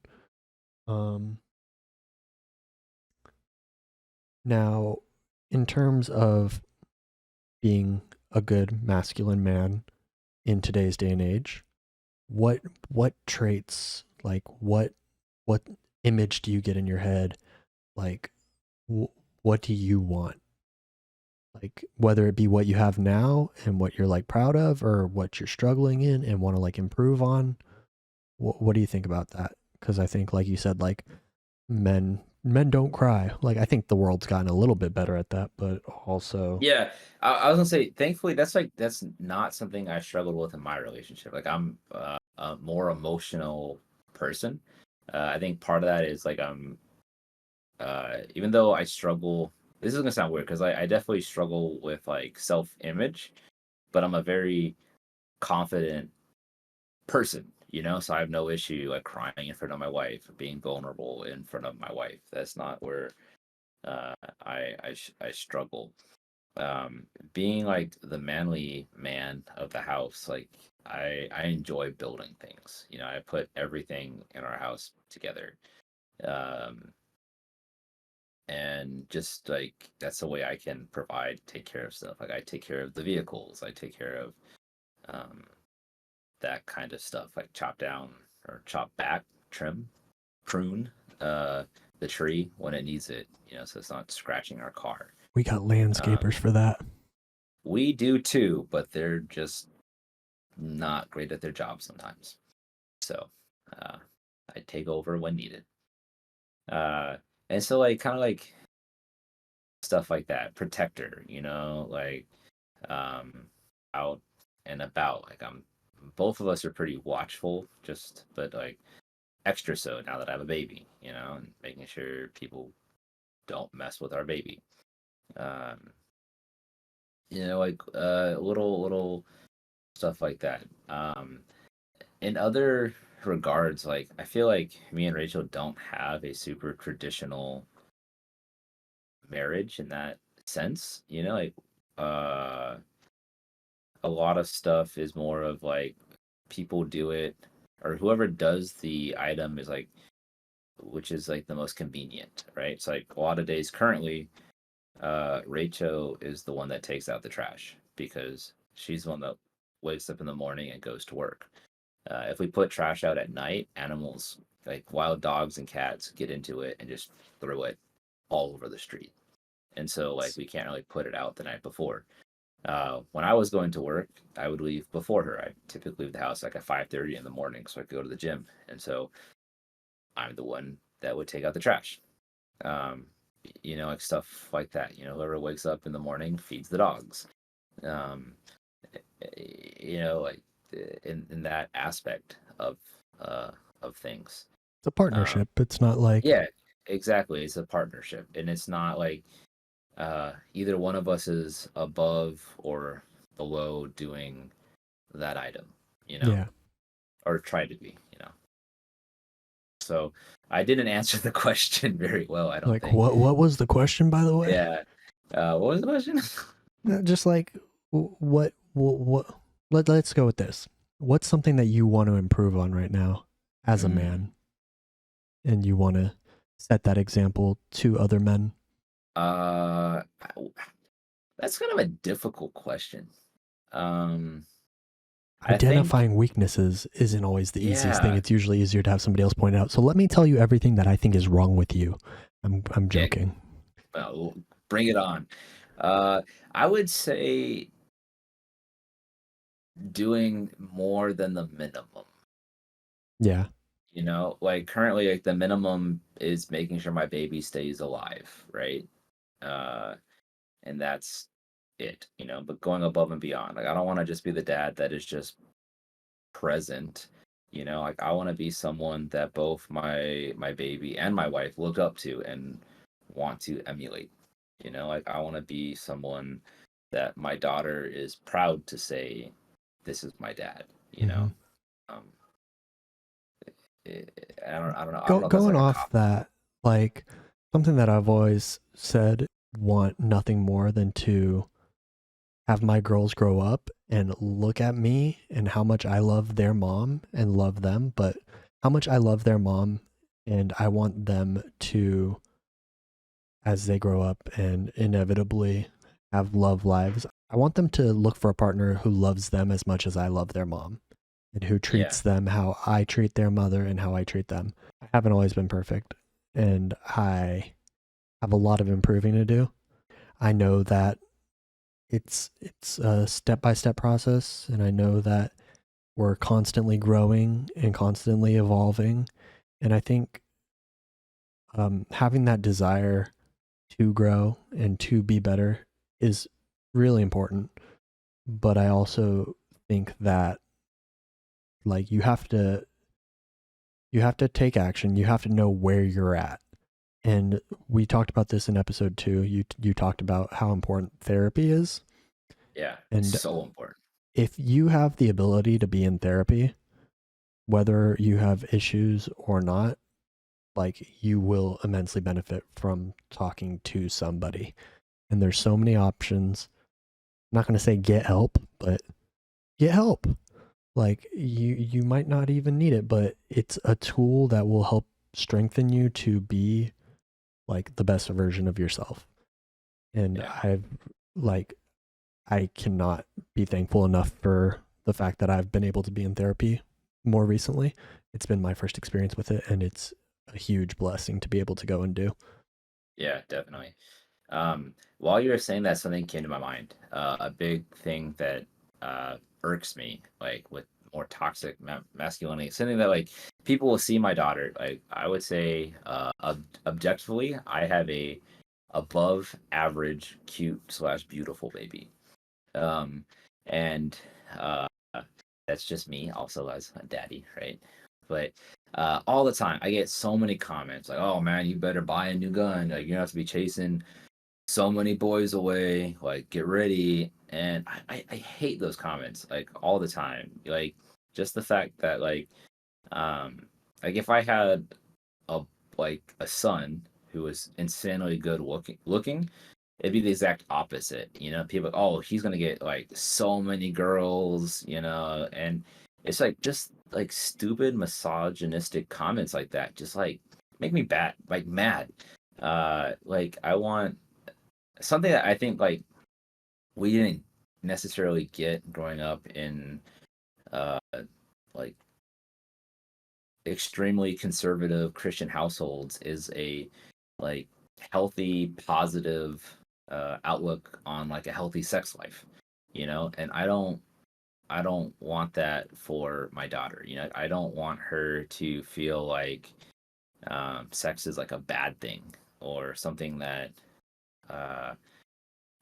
[SPEAKER 1] Um, Now, in terms of being a good masculine man in today's day and age, what what traits, like what image do you get in your head? Like, what do you want? Like, whether it be what you have now and what you're like proud of, or what you're struggling in and want to like improve on. What do you think about that? Because I think, like you said, like men don't cry. Like, I think the world's gotten a little bit better at that, but also,
[SPEAKER 2] Yeah, I was gonna say, thankfully, that's not something I struggled with in my relationship. Like, I'm a more emotional person. I think part of that is like even though I struggle, this is gonna sound weird because I definitely struggle with like self-image, but I'm a very confident person, so I have no issue like crying in front of my wife, being vulnerable in front of my wife. That's not where uh, I struggle. Being like the manly man of the house, like I enjoy building things. I put everything in our house together. Um, and just like that's the way I can provide, take care of stuff. Like I take care of the vehicles, I take care of um that kind of stuff, like chop down or chop back, trim, prune the tree when it needs it, so it's not scratching our car.
[SPEAKER 1] we got
[SPEAKER 2] Um,
[SPEAKER 1] landscapers for that.
[SPEAKER 2] we do too, but they're just not great at their job sometimes. So uh, I take over when needed. Uh, and so like kind of like stuff like that, protector, like um, out and about. Like both of us are pretty watchful, but like extra so now that I have a baby, and making sure people don't mess with our baby. Um, like little stuff like that. In other regards, like I feel like me and Rachel don't have a super traditional marriage in that sense. Like uh, a lot of stuff is more of like people do it, or whoever does the item is like, which is like the most convenient, right? So like a lot of days currently, Rachel is the one that takes out the trash because she's the one that wakes up in the morning and goes to work. If we put trash out at night, animals like wild dogs and cats get into it and just throw it all over the street. And so like we can't really put it out the night before. When I was going to work, I would leave before her. I typically leave the house like at 5:30 in the morning so I could go to the gym. And so I'm the one that would take out the trash. Um, like stuff like that. Whoever wakes up in the morning feeds the dogs. Um, like in that aspect of things.
[SPEAKER 1] It's a
[SPEAKER 2] Um,
[SPEAKER 1] partnership. It's not like,
[SPEAKER 2] yeah, exactly. It's a partnership, and it's not like either one of us is above or below doing that item,
[SPEAKER 1] yeah.
[SPEAKER 2] or try to be. So I didn't answer the question very well, I don't
[SPEAKER 1] Like,
[SPEAKER 2] think.
[SPEAKER 1] what was the question, by the way?
[SPEAKER 2] Yeah. What was the question?
[SPEAKER 1] Just like, what let's go with this. What's something that you want to improve on right now as a
[SPEAKER 2] Mm,
[SPEAKER 1] man, and you want to set that example to other men?
[SPEAKER 2] uh, that's kind of a difficult question. Um, I think,
[SPEAKER 1] Identifying weaknesses isn't always the easiest thing.
[SPEAKER 2] yeah,
[SPEAKER 1] It's usually easier to have somebody else point it out. So let me tell you everything that I think is wrong with you. I'm
[SPEAKER 2] yeah,
[SPEAKER 1] joking.
[SPEAKER 2] well, bring it on. Uh, I would say doing more than the minimum.
[SPEAKER 1] Yeah.
[SPEAKER 2] Like currently, like the minimum is making sure my baby stays alive, right? Uh, and that's it. But going above and beyond. Like I don't want to just be the dad that is just present. Like I want to be someone that both my baby and my wife look up to and want to emulate. Like I want to be someone that my daughter is proud to say, "This is my dad."
[SPEAKER 1] Hmm.
[SPEAKER 2] Um, I don't know if that's
[SPEAKER 1] Going
[SPEAKER 2] like a
[SPEAKER 1] off
[SPEAKER 2] cop.
[SPEAKER 1] that, like something that I've always said, want nothing more than to have my girls grow up and look at me and how much I love their mom and love them, but how much I love their mom, and I want them to as they grow up and inevitably have love lives. I want them to look for a partner who loves them as much as I love their mom and who
[SPEAKER 2] Yeah.
[SPEAKER 1] treats them how I treat their mother and how I treat them. I haven't always been perfect, and I have a lot of improving to do. I know that it's a step-by-step process, and I know that we're constantly growing and constantly evolving. And I think having that desire to grow and to be better is really important. But I also think that like you have to take action. You have to know where you're at. And we talked about this in episode 2. You talked about how important therapy is.
[SPEAKER 2] Yeah. It's
[SPEAKER 1] And
[SPEAKER 2] so important.
[SPEAKER 1] if you have the ability to be in therapy, whether you have issues or not, like you will immensely benefit from talking to somebody. And there's so many options. I'm not going to say get help, but get help. Like you might not even need it, but it's a tool that will help strengthen you to be like the best version of yourself. And
[SPEAKER 2] Yeah.
[SPEAKER 1] like I cannot be thankful enough for the fact that I've been able to be in therapy more recently. It's been my first experience with it, and it's a huge blessing to be able to go and do.
[SPEAKER 2] Yeah, definitely. While you were saying that, something came to my mind. A big thing that irks me, like with more toxic masculinity, something that like people will see my daughter. Like I would say, objectively, I have a above average, cute slash beautiful baby. Um, and uh, that's just me, also as a daddy, right? But all the time, I get so many comments like, "Oh man, you better buy a new gun. Like you don't have to be chasing so many boys away. Like get ready." And I hate those comments like all the time. Like just the fact that um like if I had a a son who was insanely good looking, it'd be the exact opposite. You know, people, oh, he's gonna get like so many girls, you know, and it's like just like stupid misogynistic comments like that, just like make me bad, like mad. Like I want something that I think like we didn't necessarily get growing up in uh like extremely conservative Christian households is a like healthy, positive outlook on like a healthy sex life, you know. And I don't want that for my daughter. You know, I don't want her to feel like sex is like a bad thing or something that uh,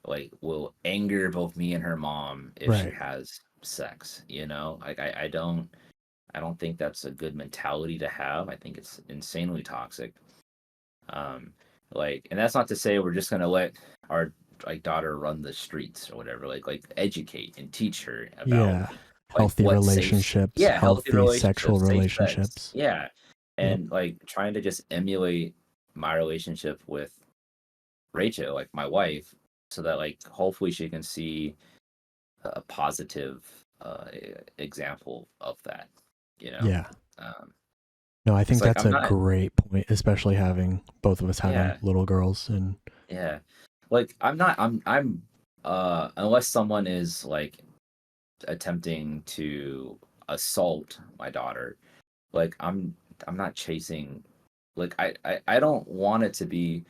[SPEAKER 2] like will anger both me and her mom if she
[SPEAKER 1] Right.
[SPEAKER 2] has sex. You know, like I don't think that's a good mentality to have. I think it's insanely toxic. Um, like, and that's not to say we're just gonna let our like daughter run the streets or whatever. Like educate and teach her about
[SPEAKER 1] Yeah.
[SPEAKER 2] like
[SPEAKER 1] Healthy
[SPEAKER 2] what safe,
[SPEAKER 1] relationships,
[SPEAKER 2] yeah, healthy
[SPEAKER 1] healthy sexual
[SPEAKER 2] relationships, safe sex,
[SPEAKER 1] relationships.
[SPEAKER 2] yeah,
[SPEAKER 1] Yep.
[SPEAKER 2] and like trying to just emulate my relationship with Rachel, like my wife, so that like hopefully she can see a positive example of that, you know.
[SPEAKER 1] Yeah.
[SPEAKER 2] Um,
[SPEAKER 1] No, I
[SPEAKER 2] because
[SPEAKER 1] think
[SPEAKER 2] like
[SPEAKER 1] that's
[SPEAKER 2] I'm
[SPEAKER 1] a
[SPEAKER 2] not,
[SPEAKER 1] great point, especially having both of us having
[SPEAKER 2] yeah,
[SPEAKER 1] little girls. And
[SPEAKER 2] yeah, like I'm unless someone is like attempting to assault my daughter, like I'm not chasing, like I don't want it to be,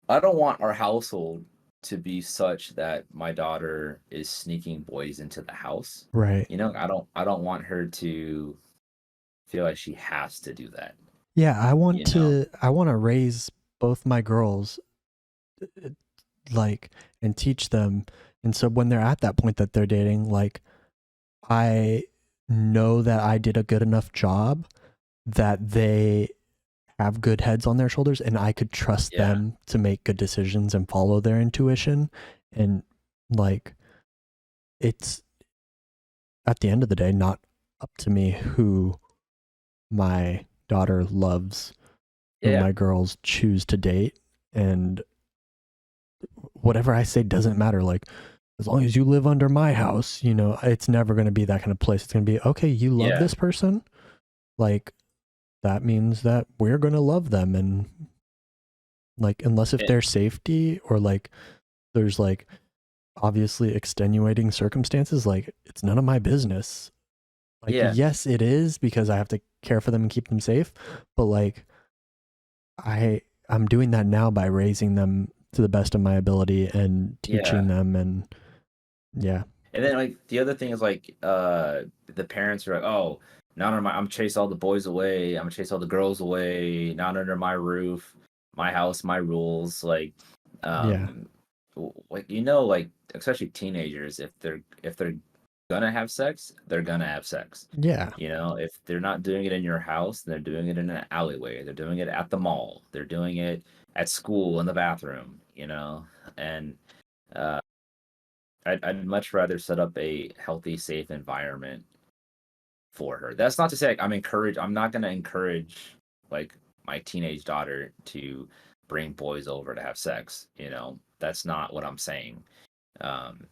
[SPEAKER 2] I don't want our household to be such that my daughter is sneaking boys into the house.
[SPEAKER 1] right.
[SPEAKER 2] You know, I don't want her to feel like she has to do that,
[SPEAKER 1] Yeah,
[SPEAKER 2] you know?
[SPEAKER 1] I want to raise both my girls uh, like and teach them. And so when they're at that point that they're dating, like I know that I did a good enough job that they have good heads on their shoulders and I could trust
[SPEAKER 2] Yeah.
[SPEAKER 1] them to make good decisions and follow their intuition. And like it's at the end of the day not up to me who my daughter loves, who
[SPEAKER 2] Yeah.
[SPEAKER 1] my girls choose to date, and whatever I say doesn't matter. Like as long as you live under my house, you know, it's never going to be that kind of place. It's going to be okay, you love
[SPEAKER 2] Yeah.
[SPEAKER 1] this person, like that means that we're going to love them, and Like, unless if
[SPEAKER 2] it,
[SPEAKER 1] there's safety or like there's like obviously extenuating circumstances, like it's none of my business. Like,
[SPEAKER 2] yeah,
[SPEAKER 1] yes, it is because I have to care for them and keep them safe, but like I'm doing that now by raising them to the best of my ability and
[SPEAKER 2] yeah.
[SPEAKER 1] teaching them and yeah.
[SPEAKER 2] And then like the other thing is like the parents are like, oh, not under my I'm chase all the boys away, I'm gonna chase all the girls away, not under my roof, my house, my rules. Like
[SPEAKER 1] Yeah.
[SPEAKER 2] um like you know, like especially teenagers, if they're gonna have sex, they're gonna have sex.
[SPEAKER 1] Yeah.
[SPEAKER 2] You know, if they're not doing it in your house, they're doing it in an alleyway, they're doing it at the mall, they're doing it at school in the bathroom, you know, and uh I'd much rather set up a healthy, safe environment for her. That's not to say like, I'm not going to encourage like my teenage daughter to bring boys over to have sex. You know, that's not what I'm saying. Um,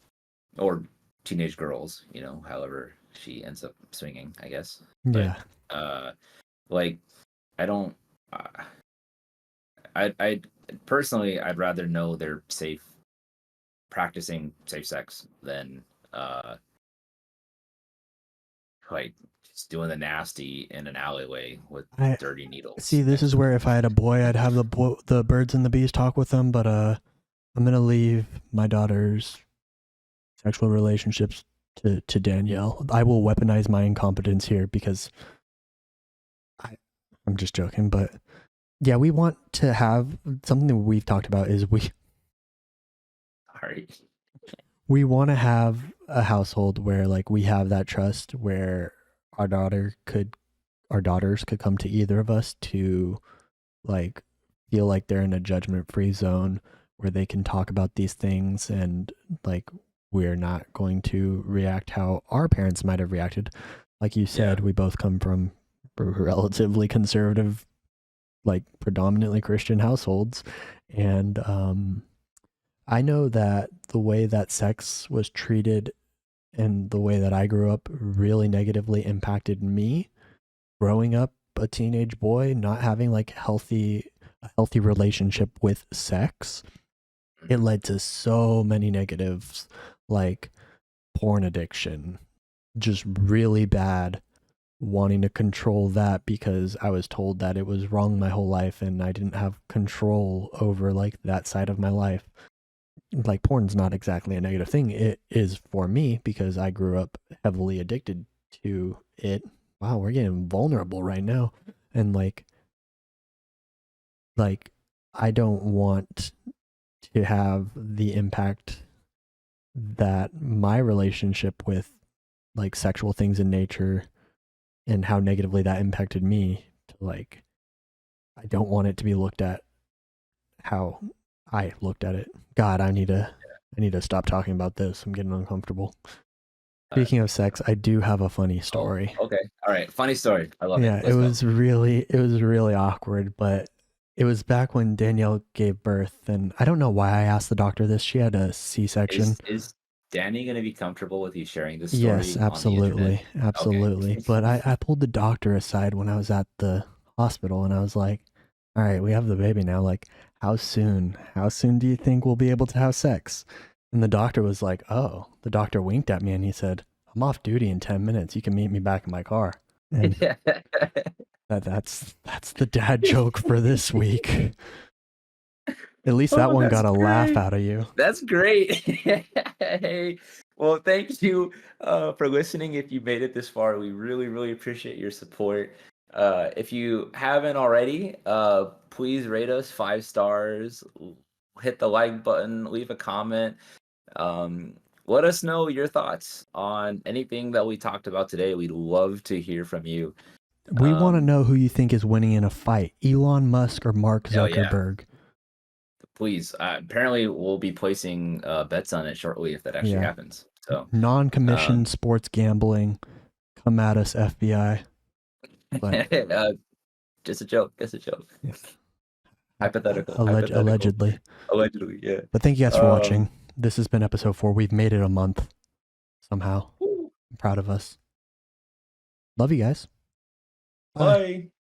[SPEAKER 2] or teenage girls, you know, however she ends up swinging, I guess. But
[SPEAKER 1] Yeah.
[SPEAKER 2] uh, like, I don't. Uh, I personally, I'd rather know they're safe, practicing safe sex than like just doing the nasty in an alleyway with
[SPEAKER 1] I
[SPEAKER 2] dirty needles
[SPEAKER 1] see. This
[SPEAKER 2] next
[SPEAKER 1] is
[SPEAKER 2] to
[SPEAKER 1] where if I had a boy, I'd have the birds and the bees talk with them. But I'm gonna leave my daughter's sexual relationships to Danielle. I will weaponize my incompetence here because I'm just joking. But yeah, we want to have something that we've talked about is
[SPEAKER 2] sorry.
[SPEAKER 1] we want to have a household where like we have that trust where our daughter could our daughters could come to either of us to like feel like they're in a judgment free zone where they can talk about these things and like we're not going to react how our parents might have reacted. Like you
[SPEAKER 2] Yeah.
[SPEAKER 1] said, we both come from relatively conservative, like predominantly Christian households. And I know that the way that sex was treated and the way that I grew up really negatively impacted me growing up a teenage boy, not having like a healthy relationship with sex. It
[SPEAKER 2] Mhm.
[SPEAKER 1] led to so many negatives like porn addiction, just really bad, wanting to control that because I was told that it was wrong my whole life and I didn't have control over like that side of my life. Like porn's not exactly a negative thing. It is for me because I grew up heavily addicted to it. Wow, we're getting vulnerable right now. And like I don't want to have the impact that my relationship with like sexual things in nature and how negatively that impacted me to like I don't want it to be looked at how I looked at it. God, I need to stop talking about this. I'm getting uncomfortable.
[SPEAKER 2] Uh,
[SPEAKER 1] Speaking of sex, I do have a funny
[SPEAKER 2] oh,
[SPEAKER 1] story.
[SPEAKER 2] okay. All right. Funny story. I love it.
[SPEAKER 1] Yeah,
[SPEAKER 2] Let's go.
[SPEAKER 1] it was really awkward, but it was back when Danielle gave birth and I don't know why I asked the doctor this. She had a C-section.
[SPEAKER 2] Is Danny gonna be comfortable with you sharing this
[SPEAKER 1] Yes,
[SPEAKER 2] story on the internet?
[SPEAKER 1] absolutely.
[SPEAKER 2] Okay.
[SPEAKER 1] Absolutely. But I pulled the doctor aside when I was at the hospital and I was like, "All right, we have the baby now. Like, how soon? How soon do you think we'll be able to have sex?" And the doctor was like, "Oh." The doctor winked at me and he said, "I'm off duty in 10 minutes. You can meet me back in my car." And
[SPEAKER 2] Yeah.
[SPEAKER 1] that's the dad joke for this week. At least that
[SPEAKER 2] Oh,
[SPEAKER 1] one
[SPEAKER 2] that's
[SPEAKER 1] got a laugh
[SPEAKER 2] great.
[SPEAKER 1] out of you.
[SPEAKER 2] That's great. Hey, well, thank you for listening. If you made it this far, we really, really appreciate your support. If you haven't already, please rate us 5 stars, hit the like button, leave a comment. Um, let us know your thoughts on anything that we talked about today. We'd love to hear from you.
[SPEAKER 1] We want to
[SPEAKER 2] Um,
[SPEAKER 1] know who you think is winning in a fight, Elon Musk or Mark
[SPEAKER 2] oh yeah,
[SPEAKER 1] Zuckerberg.
[SPEAKER 2] please. Apparently, we'll be placing bets on it shortly if that actually
[SPEAKER 1] Yeah.
[SPEAKER 2] happens. So,
[SPEAKER 1] Non-commissioned
[SPEAKER 2] um,
[SPEAKER 1] sports gambling. Come at us, FBI. But
[SPEAKER 2] just a joke. Just a joke.
[SPEAKER 1] yeah,
[SPEAKER 2] Hypothetical. Hypothetical.
[SPEAKER 1] allegedly.
[SPEAKER 2] Allegedly. Yeah.
[SPEAKER 1] But thank you guys for
[SPEAKER 2] Um.
[SPEAKER 1] watching. This has been episode 4. We've made it a month somehow. I'm proud of us. Love you guys. Bye.
[SPEAKER 2] Bye.